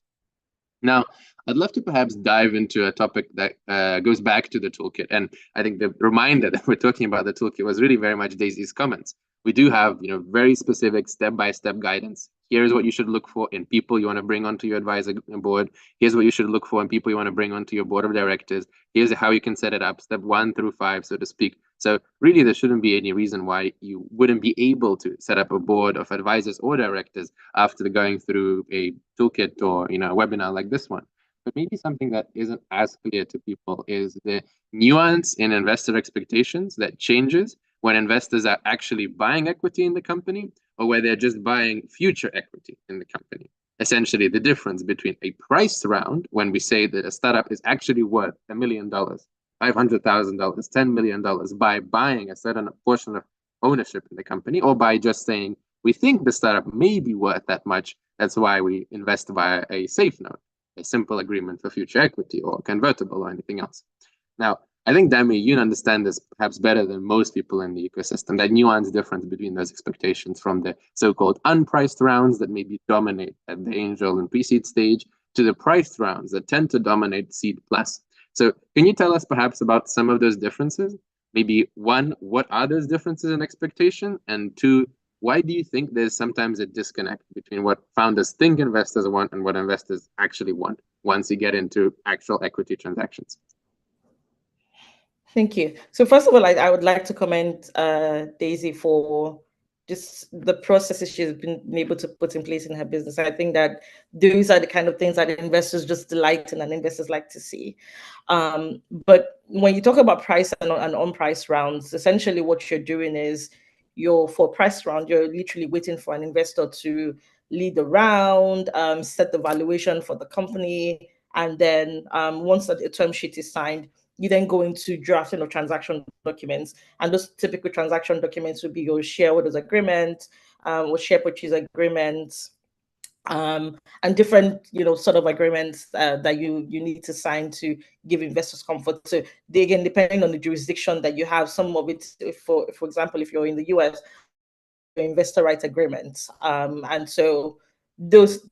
Now, I'd love to perhaps dive into a topic that goes back to the toolkit. And I think the reminder that we're talking about the toolkit was really very much Daisy's comments. We do have, very specific step-by-step guidance. Here's what you should look for in people you want to bring onto your advisor board. Here's what you should look for in people you want to bring onto your board of directors. Here's how you can set it up, step 1 through 5, so to speak. So really, there shouldn't be any reason why you wouldn't be able to set up a board of advisors or directors after going through a toolkit or a webinar like this one. But maybe something that isn't as clear to people is the nuance in investor expectations that changes when investors are actually buying equity in the company or where they're just buying future equity in the company. Essentially, the difference between a price round, when we say that a startup is actually worth $1 million, $500,000, $10 million by buying a certain portion of ownership in the company, or by just saying, we think the startup may be worth that much, that's why we invest via a safe note, a simple agreement for future equity or convertible or anything else. Now, I think, Dami, you understand this perhaps better than most people in the ecosystem, that nuance difference between those expectations from the so-called unpriced rounds that maybe dominate at the angel and pre-seed stage to the priced rounds that tend to dominate seed plus. So can you tell us perhaps about some of those differences? Maybe 1, what are those differences in expectation? And 2, why do you think there's sometimes a disconnect between what founders think investors want and what investors actually want once you get into actual equity transactions? Thank you. So first of all, I would like to commend Daisy for just the processes she's been able to put in place in her business. I think that those are the kind of things that investors just delight in and investors like to see. But when you talk about price and on-price rounds, essentially what you're doing is for price round, you're literally waiting for an investor to lead the round, set the valuation for the company, and then once the term sheet is signed, you then go into drafting of transaction documents. And those typical transaction documents would be your shareholders agreement, or share purchase agreements, and different, sort of agreements that you need to sign to give investors comfort. So they, again, depending on the jurisdiction that you have, some of it, for example, if you're in the US, investor rights agreements. And so those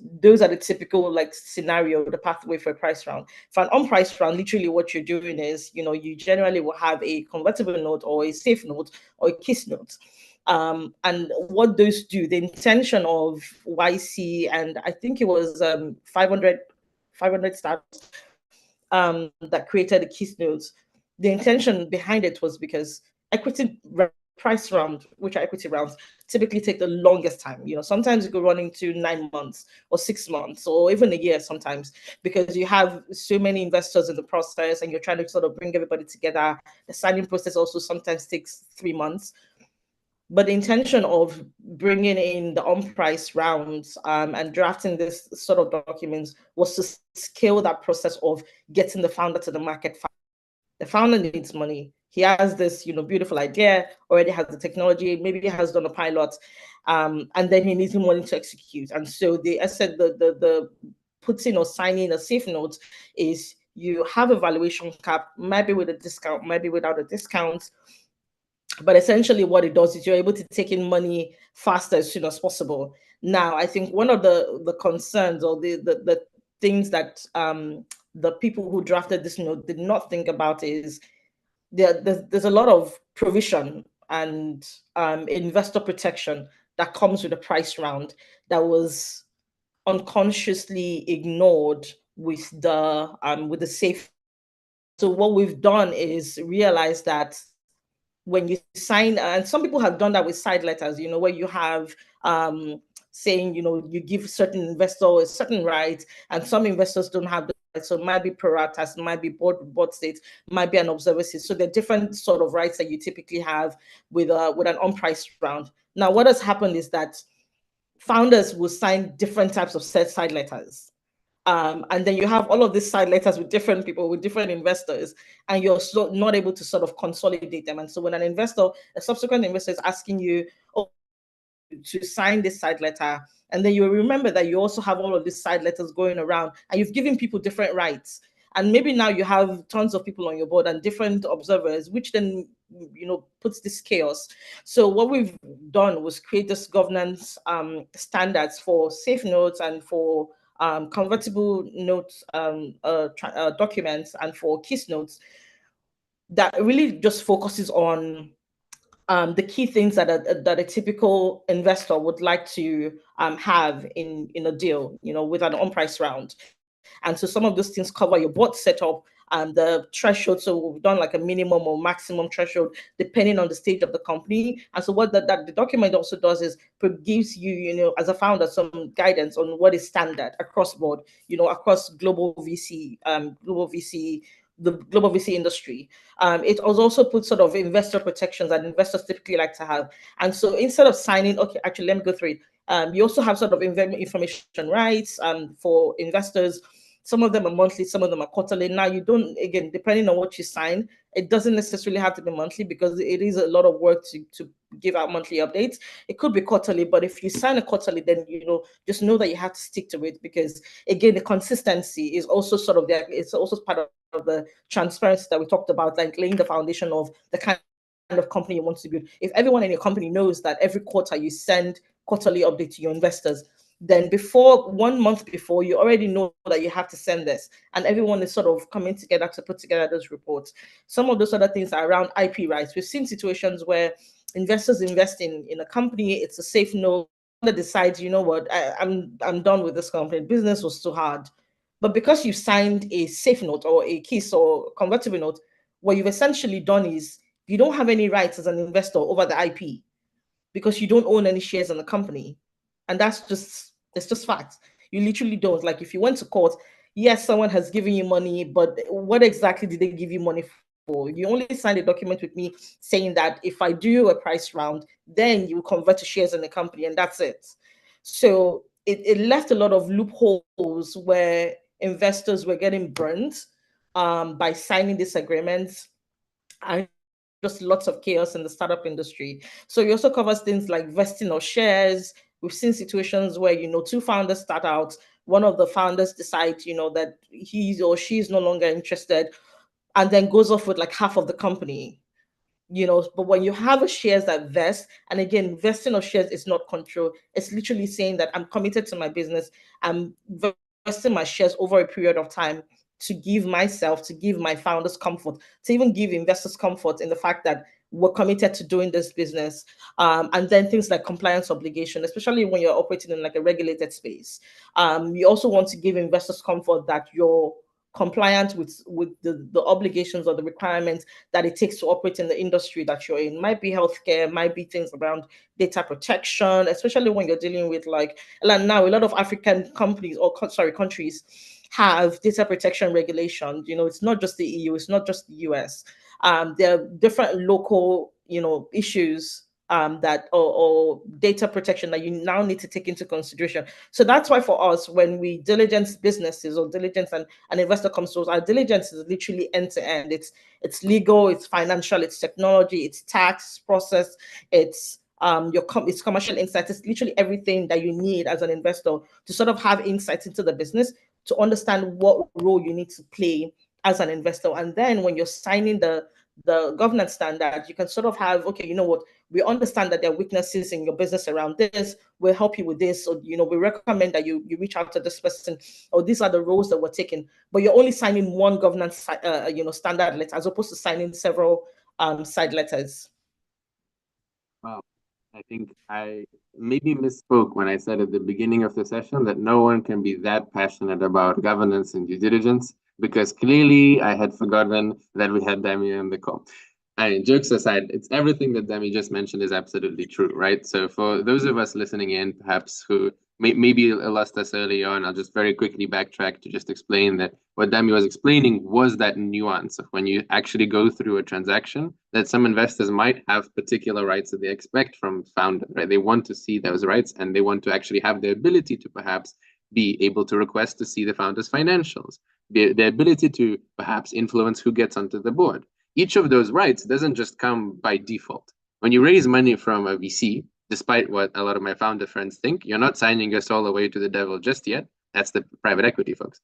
are the typical scenario, the pathway for a price round. For an on-price round, literally what you're doing is, you generally will have a convertible note or a safe note or a KISS note. And what those do, the intention of YC, and I think it was 500 startups that created the KISS notes. The intention behind it was because equity price round, which are equity rounds, typically take the longest time. Sometimes you could run into 9 months or 6 months or even a year sometimes, because you have so many investors in the process and you're trying to sort of bring everybody together. The signing process also sometimes takes 3 months. But the intention of bringing in the on-price rounds and drafting this sort of documents was to scale that process of getting the founder to the market. The founder needs money. He has this, beautiful idea, already has the technology, maybe he has done a pilot, and then he needs money to execute. And so I said the putting or signing a safe note is you have a valuation cap, maybe with a discount, maybe without a discount. But essentially what it does is you're able to take in money faster as soon as possible. Now, I think one of the concerns or the things that the people who drafted this note did not think about is there's a lot of provision and investor protection that comes with a price round that was unconsciously ignored with the safe. So what we've done is realize that when you sign, and some people have done that with side letters, where you have saying, you give certain investor a certain right, and some investors don't have the right. So it might be pro rata, it might be board state, might be an observer seat. So there are different sort of rights that you typically have with an unpriced round. Now, what has happened is that founders will sign different types of side letters. And then you have all of these side letters with different people, with different investors, and you're not able to sort of consolidate them. And so when a subsequent investor is asking you to sign this side letter, and then you remember that you also have all of these side letters going around, and you've given people different rights. And maybe now you have tons of people on your board and different observers, which then puts this chaos. So what we've done was create this governance standards for safe notes and for convertible notes documents and for KISS notes that really just focuses on the key things that a typical investor would like to have in a deal, with an on-price round. And so some of those things cover your board setup and the threshold. So we've done like a minimum or maximum threshold depending on the stage of the company. And so what that the document also does is gives you, as a founder, some guidance on what is standard across board, across global VC, the global VC industry. It also puts sort of investor protections that investors typically like to have. And so instead of signing, okay, actually, let me go through it. You also have sort of information rights for investors. Some of them are monthly, some of them are quarterly. Now, you don't, again, depending on what you sign, it doesn't necessarily have to be monthly because it is a lot of work to give out monthly updates. It could be quarterly, but if you sign a quarterly, then, just know that you have to stick to it because, again, the consistency is also sort of there. It's also part of the transparency that we talked about, like laying the foundation of the kind of company you want to build. If everyone in your company knows that every quarter you send quarterly update to your investors, then 1 month before, you already know that you have to send this, and everyone is sort of coming together to put together those reports. Some of those other things are around IP rights. We've seen situations where investors invest in a company, it's a safe note, that decides, you know what, I'm done with this company. Business was too hard. But because you signed a safe note or a KISS or convertible note, what you've essentially done is you don't have any rights as an investor over the IP because you don't own any shares in the company. And it's just fact. You literally don't. Like if you went to court, yes, someone has given you money, but what exactly did they give you money for? You only signed a document with me saying that if I do a price round, then you convert to shares in the company, and that's it. So it left a lot of loopholes where investors were getting burnt by signing these agreements, and just lots of chaos in the startup industry. So it also covers things like vesting of shares. We've seen situations where, two founders start out, one of the founders decides, that he or she is no longer interested, and then goes off with like half of the company. But when you have a shares that vest, and again, vesting of shares is not control. It's literally saying that I'm committed to my business. I'm vesting my shares over a period of time to give my founders comfort, to even give investors comfort in the fact that we're committed to doing this business. And then things like compliance obligation, especially when you're operating in like a regulated space. You also want to give investors comfort that you're compliant with the obligations or the requirements that it takes to operate in the industry that you're in. Might be healthcare, might be things around data protection, especially when you're dealing with like now a lot of African companies or countries have data protection regulations. It's not just the EU, it's not just the US. There are different local, issues that or data protection that you now need to take into consideration. So that's why for us, when we diligence businesses or diligence an investor comes to us, our diligence is literally end to end. It's legal, it's financial, it's technology, it's tax process, it's it's commercial insights. It's literally everything that you need as an investor to sort of have insights into the business, to understand what role you need to play as an investor. And then when you're signing the the governance standard, you can sort of have, okay, you know what, we understand that there are weaknesses in your business around this, we'll help you with this, or, you know, we recommend that you reach out to this person, or these are the roles that we're taking, but you're only signing one governance, you know, standard letter, as opposed to signing several side letters. Wow. I think I maybe misspoke when I said at the beginning of the session that no one can be that passionate about governance and due diligence, because clearly I had forgotten that we had Dami on the call. I mean, jokes aside, it's everything that Dami just mentioned is absolutely true, right? So for those of us listening in, perhaps who maybe lost us early on, I'll just very quickly backtrack to just explain that what Dami was explaining was that nuance of when you actually go through a transaction, that some investors might have particular rights that they expect from founder, right? They want to see those rights, and they want to actually have the ability to perhaps be able to request to see the founder's financials, the ability to perhaps influence who gets onto the board. Each of those rights doesn't just come by default. When you raise money from a VC, despite what a lot of my founder friends think, you're not signing your soul away to the devil just yet. That's the private equity folks.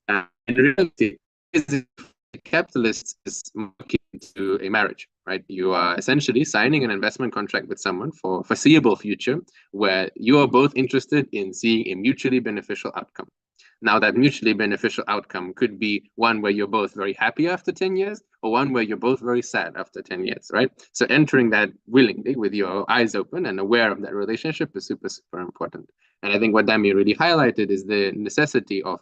In reality, the capitalist is looking to a marriage, right? You are essentially signing an investment contract with someone for a foreseeable future where you are both interested in seeing a mutually beneficial outcome. Now, that mutually beneficial outcome could be one where you're both very happy after 10 years, or one where you're both very sad after 10 years, right? So entering that willingly with your eyes open and aware of that relationship is super, super important. And I think what Dami really highlighted is the necessity of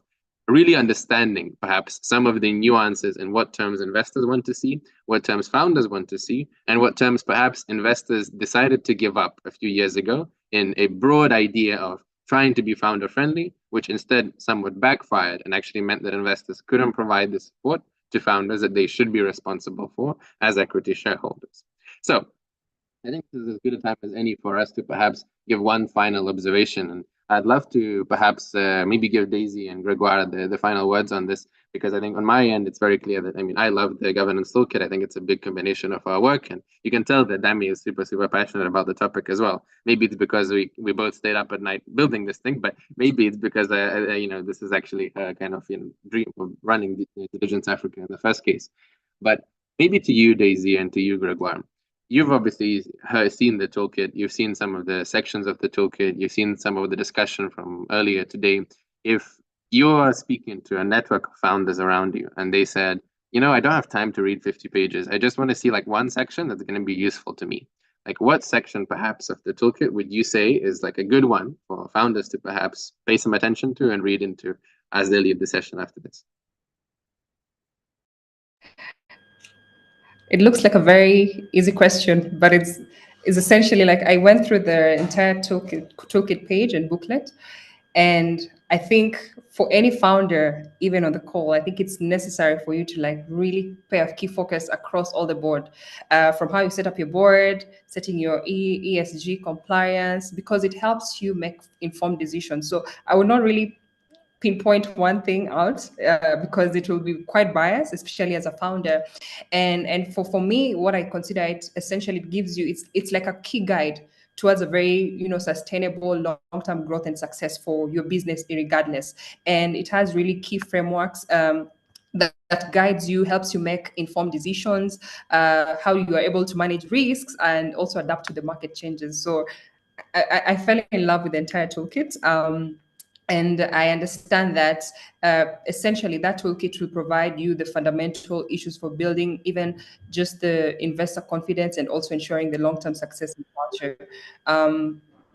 really understanding perhaps some of the nuances in what terms investors want to see, what terms founders want to see, and what terms perhaps investors decided to give up a few years ago in a broad idea of trying to be founder friendly, which instead somewhat backfired and actually meant that investors couldn't provide the support to founders that they should be responsible for as equity shareholders. So I think this is as good a time as any for us to perhaps give one final observation. And I'd love to perhaps maybe give Daisy and Gregoire the final words on this, because I think on my end, it's very clear that, I mean, I love the governance toolkit. I think it's a big combination of our work. And you can tell that Dami is super, super passionate about the topic as well. Maybe it's because we both stayed up at night building this thing, but maybe it's because, you know, this is actually a kind of, you know, dream of running Diligence Africa in the first case. But maybe to you, Daisy, and to you, Gregoire, you've obviously seen the toolkit, you've seen some of the sections of the toolkit, you've seen some of the discussion from earlier today. If you're speaking to a network of founders around you and they said, you know, I don't have time to read 50 pages, I just want to see like one section that's going to be useful to me. Like, what section perhaps of the toolkit would you say is like a good one for founders to perhaps pay some attention to and read into as they leave the session after this? It looks like a very easy question, but it's essentially like I went through the entire toolkit page and booklet, and I think for any founder, even on the call, I think it's necessary for you to like really pay a key focus across all the board, from how you set up your board, setting your ESG compliance, because it helps you make informed decisions. So I would not really pinpoint one thing out because it will be quite biased, especially as a founder. And for me, what I consider it essentially gives you, it's like a key guide towards a very, you know, sustainable long-term growth and success for your business regardless. And it has really key frameworks that guides you, helps you make informed decisions, how you are able to manage risks and also adapt to the market changes. So I fell in love with the entire toolkit. And I understand that essentially that toolkit will provide you the fundamental issues for building even just the investor confidence and also ensuring the long-term success and culture.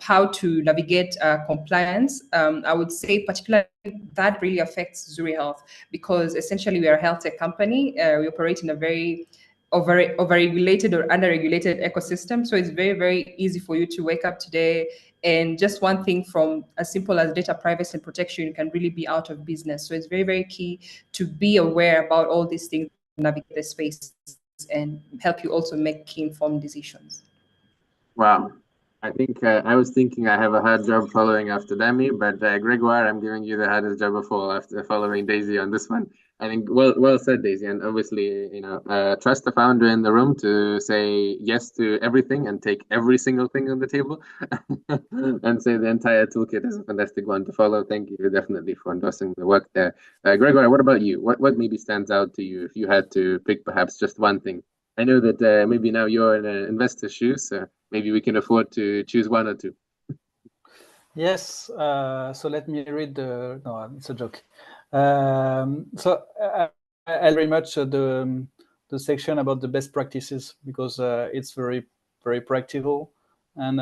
How to navigate compliance, I would say particularly that really affects Zuri Health, because essentially we are a health tech company. We operate in a very overregulated or underregulated ecosystem. So it's very, very easy for you to wake up today and just one thing from as simple as data privacy and protection, you can really be out of business. So it's very, very key to be aware about all these things, navigate the space, and help you also make key informed decisions. Wow. I think I was thinking I have a hard job following after Dami, but Gregoire, I'm giving you the hardest job of all after following Daisy on this one. I think well said, Daisy. And obviously, trust the founder in the room to say yes to everything and take every single thing on the table, and say the entire toolkit is a fantastic one to follow. Thank you definitely for endorsing the work there. Gregoire, what about you? What maybe stands out to you if you had to pick perhaps just one thing? I know that maybe now you're in an investor's shoes, so maybe we can afford to choose one or two. Yes, so let me read the, no, it's a joke. So I very much the section about the best practices, because it's very, very practical. And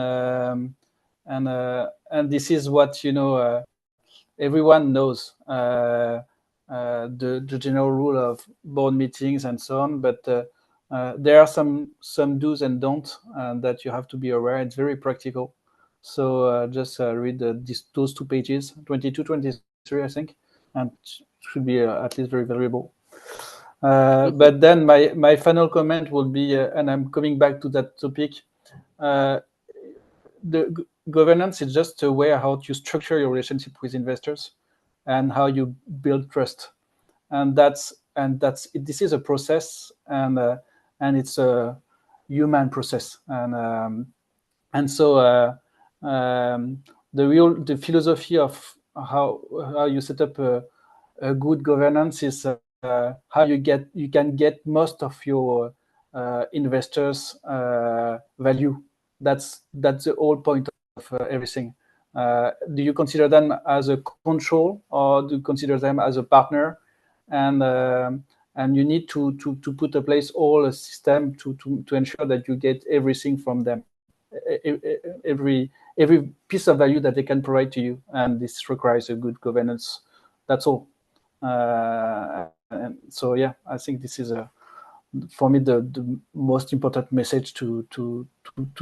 this is what, everyone knows, the general rule of board meetings and so on, but there are some do's and don'ts that you have to be aware. It's very practical. So just read those 2 pages, 22, 23, I think, and should be at least very valuable. But then my final comment will be, and I'm coming back to that topic, the governance is just a way how to structure your relationship with investors and how you build trust. And this is a process, and it's a human process. And so the philosophy of how you set up a good governance is how you can get most of your investors' value. That's the whole point of everything. Do you consider them as a control, or do you consider them as a partner? And you need to put in place all a system to ensure that you get everything from them, every piece of value that they can provide to you, and this requires a good governance. That's all. And so yeah, I think this is for me the most important message to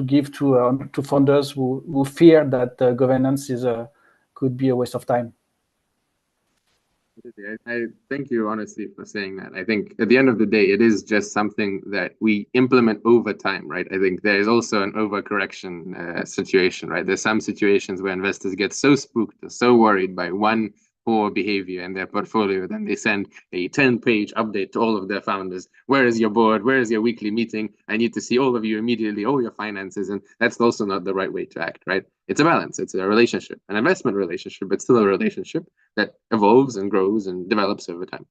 give to founders who fear that governance could be a waste of time. I thank you honestly for saying that. I think at the end of the day, it is just something that we implement over time, right? I think there is also an overcorrection situation, right? There's some situations where investors get so spooked or so worried by one poor behavior in their portfolio, then they send a 10-page update to all of their founders. Where is your board? Where is your weekly meeting? I need to see all of you immediately, all your finances. And that's also not the right way to act, right? It's a balance. It's a relationship, an investment relationship, but still a relationship that evolves and grows and develops over time.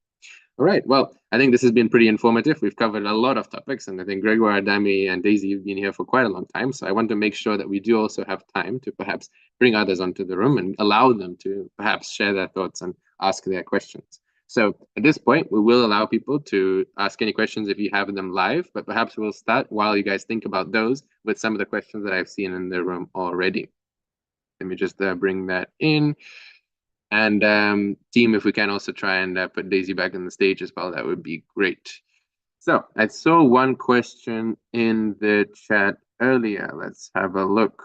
All right. Well, I think this has been pretty informative. We've covered a lot of topics, and I think Gregoire, Dami, and Daisy, you've been here for quite a long time. So I want to make sure that we do also have time to perhaps bring others onto the room and allow them to perhaps share their thoughts and ask their questions. So at this point, we will allow people to ask any questions if you have them live, but perhaps we'll start while you guys think about those with some of the questions that I've seen in the room already. Let me just bring that in. And team, if we can also try and put Daisy back on the stage as well, that would be great. So I saw one question in the chat earlier. Let's have a look.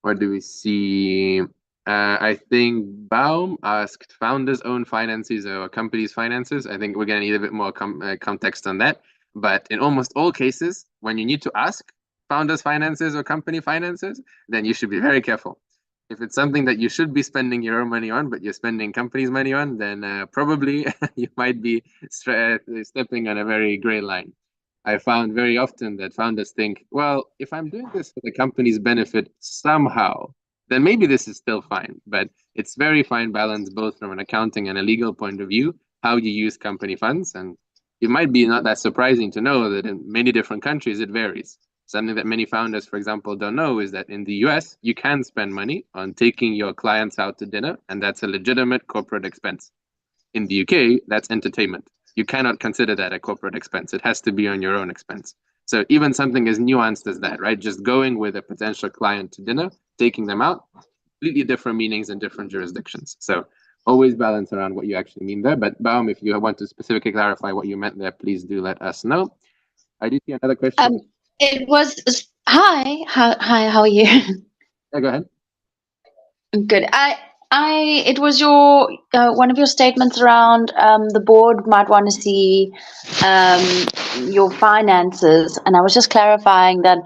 What do we see? I think Baum asked founders' own finances or companies' finances. I think we're going to need a bit more context on that. But in almost all cases, when you need to ask founders' finances or company finances, then you should be very careful. If it's something that you should be spending your own money on, but you're spending companies' money on, then probably you might be stepping on a very gray line. I found very often that founders think, well, if I'm doing this for the company's benefit somehow, then maybe this is still fine. But it's very fine balance, both from an accounting and a legal point of view, how you use company funds. And it might be not that surprising to know that in many different countries, it varies. Something that many founders, for example, don't know is that in the US, you can spend money on taking your clients out to dinner, and that's a legitimate corporate expense. In the UK, that's entertainment. You cannot consider that a corporate expense. It has to be on your own expense. So even something as nuanced as that, right? Just going with a potential client to dinner, taking them out, completely different meanings in different jurisdictions. So always balance around what you actually mean there. But Baum, if you want to specifically clarify what you meant there, please do let us know. I do see another question. It was hi, how are you? Yeah, go ahead. Good. It was your one of your statements around the board might want to see your finances, and I was just clarifying that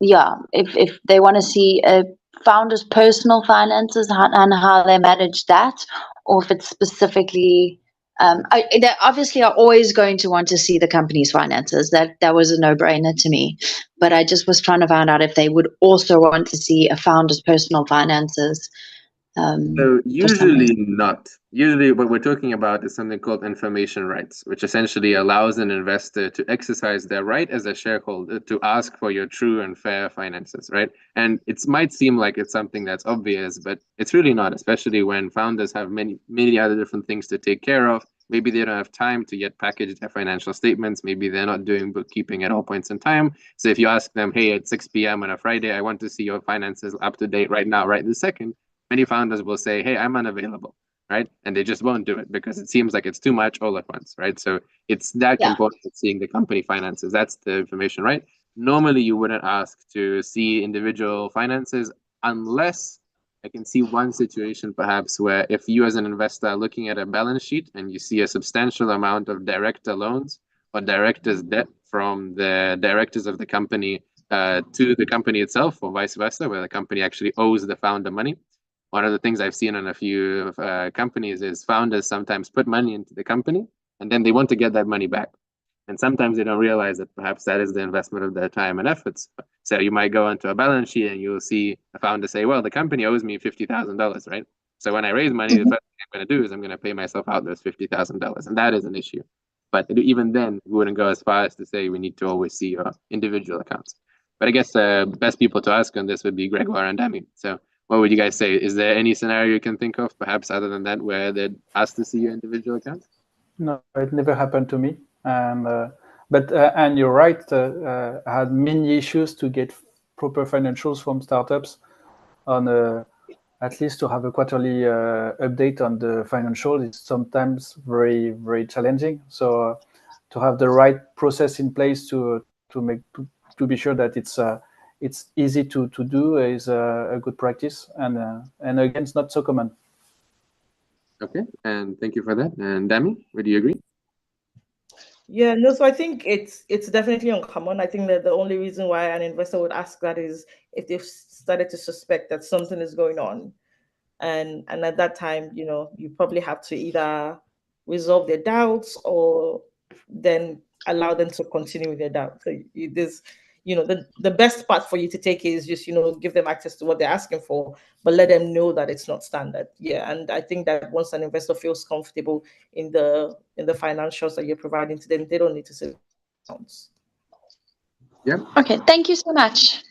yeah, if they want to see a founder's personal finances and how they manage that, or if it's specifically. They obviously are always going to want to see the company's finances. That was a no-brainer to me. But I just was trying to find out if they would also want to see a founder's personal finances. So usually not. Usually what we're talking about is something called information rights, which essentially allows an investor to exercise their right as a shareholder to ask for your true and fair finances, right? And it might seem like it's something that's obvious, but it's really not, especially when founders have many other different things to take care of. Maybe they don't have time to yet package their financial statements. Maybe they're not doing bookkeeping at all points in time. So if you ask them, hey, at 6 p.m. on a Friday, I want to see your finances up to date right now, right this second, many founders will say, hey, I'm unavailable, right? And they just won't do it because it seems like it's too much all at once, right? So it's that component of seeing the company finances. That's the information, right? Normally, you wouldn't ask to see individual finances unless I can see one situation perhaps where if you as an investor are looking at a balance sheet and you see a substantial amount of director loans or directors' debt from the directors of the company to the company itself or vice versa, where the company actually owes the founder money. One of the things I've seen in a few companies is founders sometimes put money into the company and then they want to get that money back. And sometimes they don't realize that perhaps that is the investment of their time and efforts. So you might go onto a balance sheet and you'll see a founder say, well, the company owes me $50,000, right? So when I raise money, the first thing I'm going to do is I'm going to pay myself out those $50,000. And that is an issue. But even then, we wouldn't go as far as to say we need to always see your individual accounts. But I guess the best people to ask on this would be Gregoire and Dami. So what would you guys say? Is there any scenario you can think of, perhaps other than that, where they'd ask to see your individual accounts? No, it never happened to me. And you're right. I had many issues to get proper financials from startups. At least to have a quarterly update on the financial is sometimes very, very challenging. So to have the right process in place to be sure that it's easy to do is a good practice, and again, it's not so common. Okay, and thank you for that. And Dami, would you agree? Yeah, no, so I think it's definitely uncommon. I think that the only reason why an investor would ask that is if they've started to suspect that something is going on. And at that time, you probably have to either resolve their doubts or then allow them to continue with their doubts. So the best part for you to take is just, give them access to what they're asking for, but let them know that it's not standard. Yeah. And I think that once an investor feels comfortable in the financials that you're providing to them, they don't need to see accounts. Yeah. Okay. Thank you so much.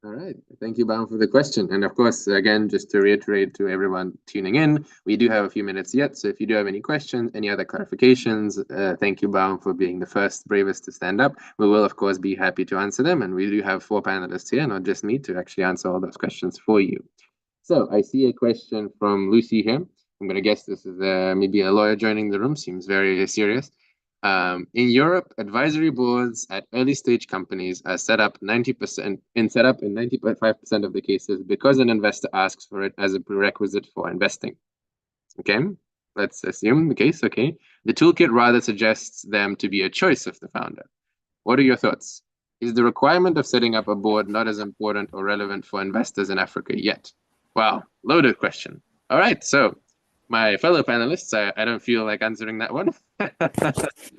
All right. Thank you, Baum, for the question. And of course, again, just to reiterate to everyone tuning in, we do have a few minutes yet. So if you do have any questions, any other clarifications, thank you, Baum, for being the first bravest to stand up. We will, of course, be happy to answer them. And we do have 4 panelists here, not just me, to actually answer all those questions for you. So I see a question from Lucy here. I'm going to guess this is maybe a lawyer joining the room. Seems very serious. In Europe, advisory boards at early stage companies are set up in 95% of the cases because an investor asks for it as a prerequisite for investing. Okay, let's assume the case. Okay, the toolkit rather suggests them to be a choice of the founder. What are your thoughts? Is the requirement of setting up a board not as important or relevant for investors in Africa yet? Wow, loaded question. All right, so my fellow panelists, I don't feel like answering that one.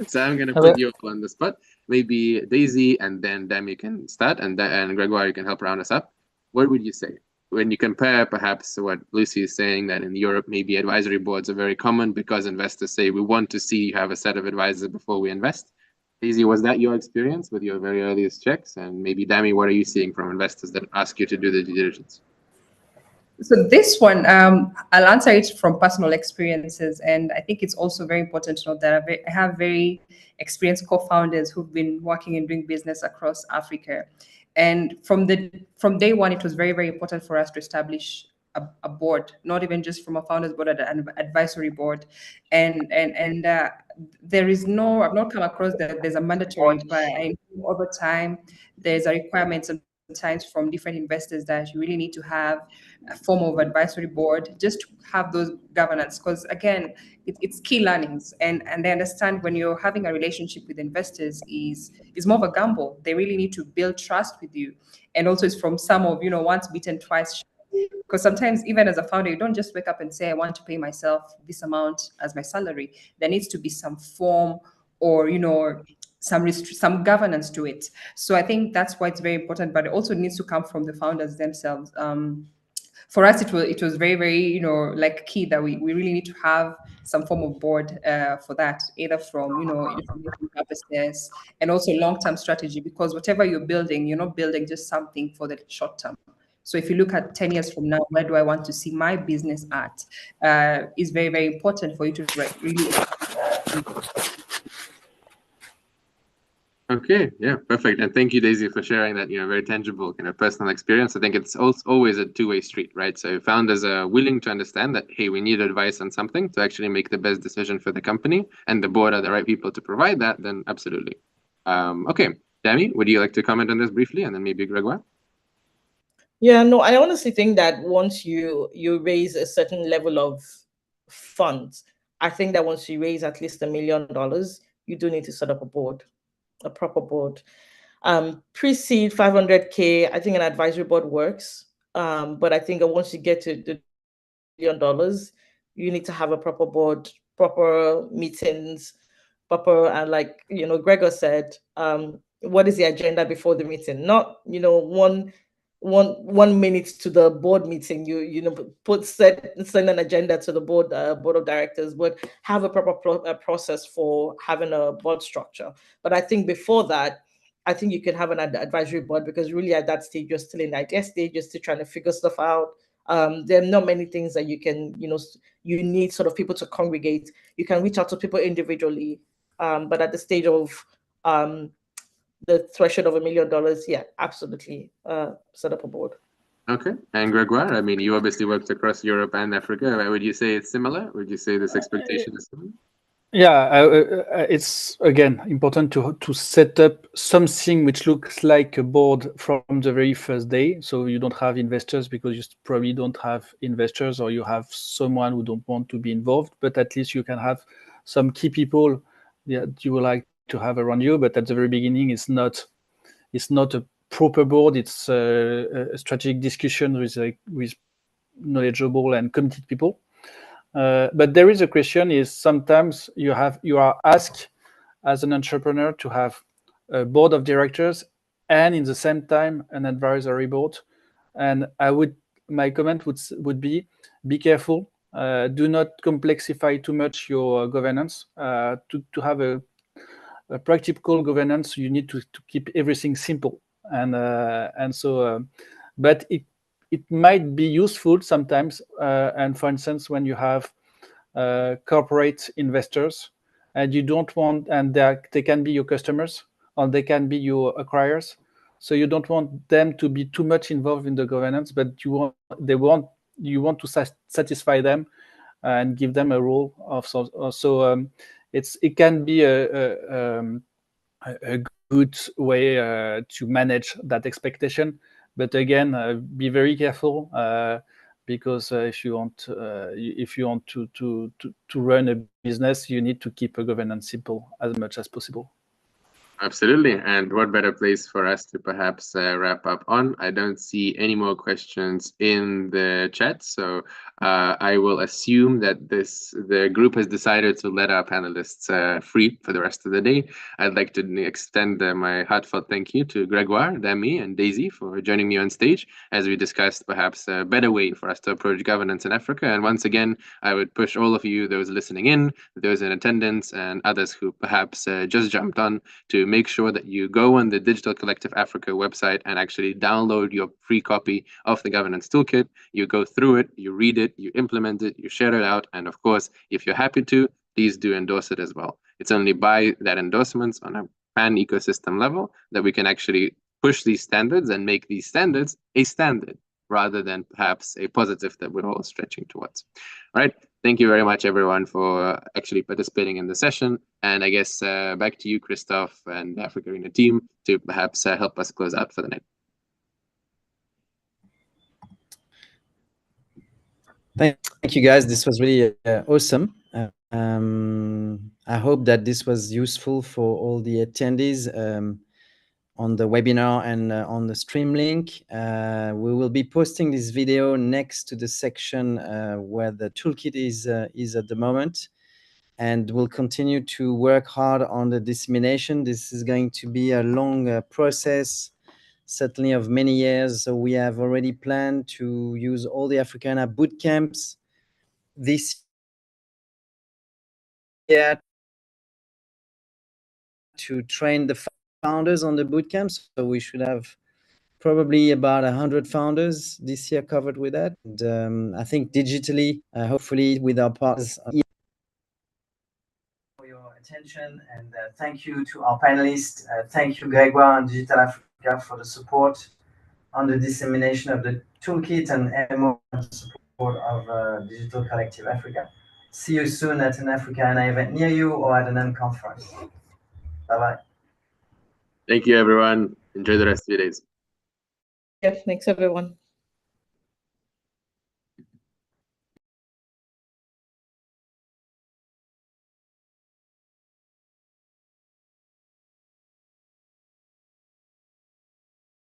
So I'm going to put you on the spot. Maybe Daisy and then Dami can start, and Gregoire, you can help round us up. What would you say? When you compare perhaps what Lucy is saying, that in Europe, maybe advisory boards are very common because investors say, we want to see you have a set of advisors before we invest. Daisy, was that your experience with your very earliest checks? And maybe Dami, what are you seeing from investors that ask you to do the due diligence? So this one, I'll answer it from personal experiences. And I think it's also very important to note that I have very experienced co-founders who've been working and doing business across Africa. And from day one, it was very, very important for us to establish a board, not even just from a founder's board, an advisory board. And there is no, I've not come across that there's a mandatory, but over time, there's a requirement sometimes from different investors that you really need to have a form of advisory board just to have those governance, because again, it's key learnings, and they understand when you're having a relationship with investors is more of a gamble. They really need to build trust with you, and also it's from some of once bitten twice shy. Because sometimes even as a founder, you don't just wake up and say, I want to pay myself this amount as my salary. There needs to be some form or, you know, some governance to it. So I think that's why it's very important, but it also needs to come from the founders themselves. For us, it was very, very, you know, like key that we really need to have some form of board for that, either from, you know, information purposes and also long-term strategy, because whatever you're building, you're not building just something for the short term. So if you look at 10 years from now, where do I want to see my business at, is very, very important for you to really. Okay, yeah, perfect. And thank you, Daisy, for sharing that, you know, very tangible kind of personal experience. I think it's also always a two-way street, right? So founders are willing to understand that, hey, we need advice on something to actually make the best decision for the company, and the board are the right people to provide that, then absolutely. Okay, Dami, would you like to comment on this briefly, and then maybe Gregoire? Yeah, no, I honestly think that once you raise a certain level of funds, I think that once you raise at least $1 million, you do need to set up a board, a proper board. Pre-seed 500K, I think an advisory board works. But I think that once you get to the $1 million, you need to have a proper board, proper meetings, proper, and like, you know, Gregor said, what is the agenda before the meeting? Not, you know, one minute to the board meeting, you know, send an agenda to the board of directors, but have a proper process for having a board structure. But I think before that, I think you can have an advisory board, because really at that stage you're still in the idea stage, you're still trying to figure stuff out. There are not many things that you can, you know, you need sort of people to congregate. You can reach out to people individually, but at the stage of the threshold of $1 million, yeah, absolutely, set up a board. Okay, and Gregoire, I mean, you obviously worked across Europe and Africa. Would you say it's similar? Would you say this expectation is similar? Yeah, it's again important to set up something which looks like a board from the very first day. So you don't have investors, because you probably don't have investors, or you have someone who don't want to be involved. But at least you can have some key people that you would like to have around you. But at the very beginning, it's not a proper board. It's a strategic discussion with knowledgeable and committed people. But there is a question: is sometimes you are asked as an entrepreneur to have a board of directors and in the same time an advisory board. And my comment would be careful. Do not complexify too much your governance. To have a practical governance, you need to keep everything simple. And so, but it might be useful sometimes. And for instance, when you have corporate investors, and you don't want, and they can be your customers, or they can be your acquirers. So you don't want them to be too much involved in the governance, but you want to satisfy them and give them a role of so. It can be a good way to manage that expectation, but again, be very careful, because if you want to run a business, you need to keep a governance simple as much as possible. Absolutely. And what better place for us to perhaps wrap up on? I don't see any more questions in the chat. So I will assume that the group has decided to let our panelists free for the rest of the day. I'd like to extend my heartfelt thank you to Gregoire, Dami, and Daisy for joining me on stage as we discussed perhaps a better way for us to approach governance in Africa. And once again, I would push all of you, those listening in, those in attendance, and others who perhaps just jumped on, to make sure that you go on the Digital Collective Africa website and actually download your free copy of the Governance Toolkit. You go through it, you read it, you implement it, you share it out, and of course, if you're happy to, please do endorse it as well. It's only by that endorsements on a pan-ecosystem level that we can actually push these standards and make these standards a standard, rather than perhaps a positive that we're all stretching towards. All right. Thank you very much, everyone, for actually participating in the session. And I guess back to you, Christoph, and the Africa Arena team to perhaps help us close out for the night. Thank you, guys. This was really awesome. I hope that this was useful for all the attendees. the webinar and on the stream link. We will be posting this video next to the section where the toolkit is at the moment, and we'll continue to work hard on the dissemination. This is going to be a long process, certainly of many years. So we have already planned to use all the Africana boot camps this year to train the founders on the boot camps. So we should have probably about 100 founders this year covered with that. And I think digitally, hopefully with our partners. For your attention, and thank you to our panelists. Thank you, Grégoire and Digital Africa, for the support on the dissemination of the toolkit and more support of Digital Collective Africa. See you soon at an Africana event near you or at an unconference. Bye-bye. Thank you, everyone. Enjoy the rest of your days. Yes, thanks, everyone.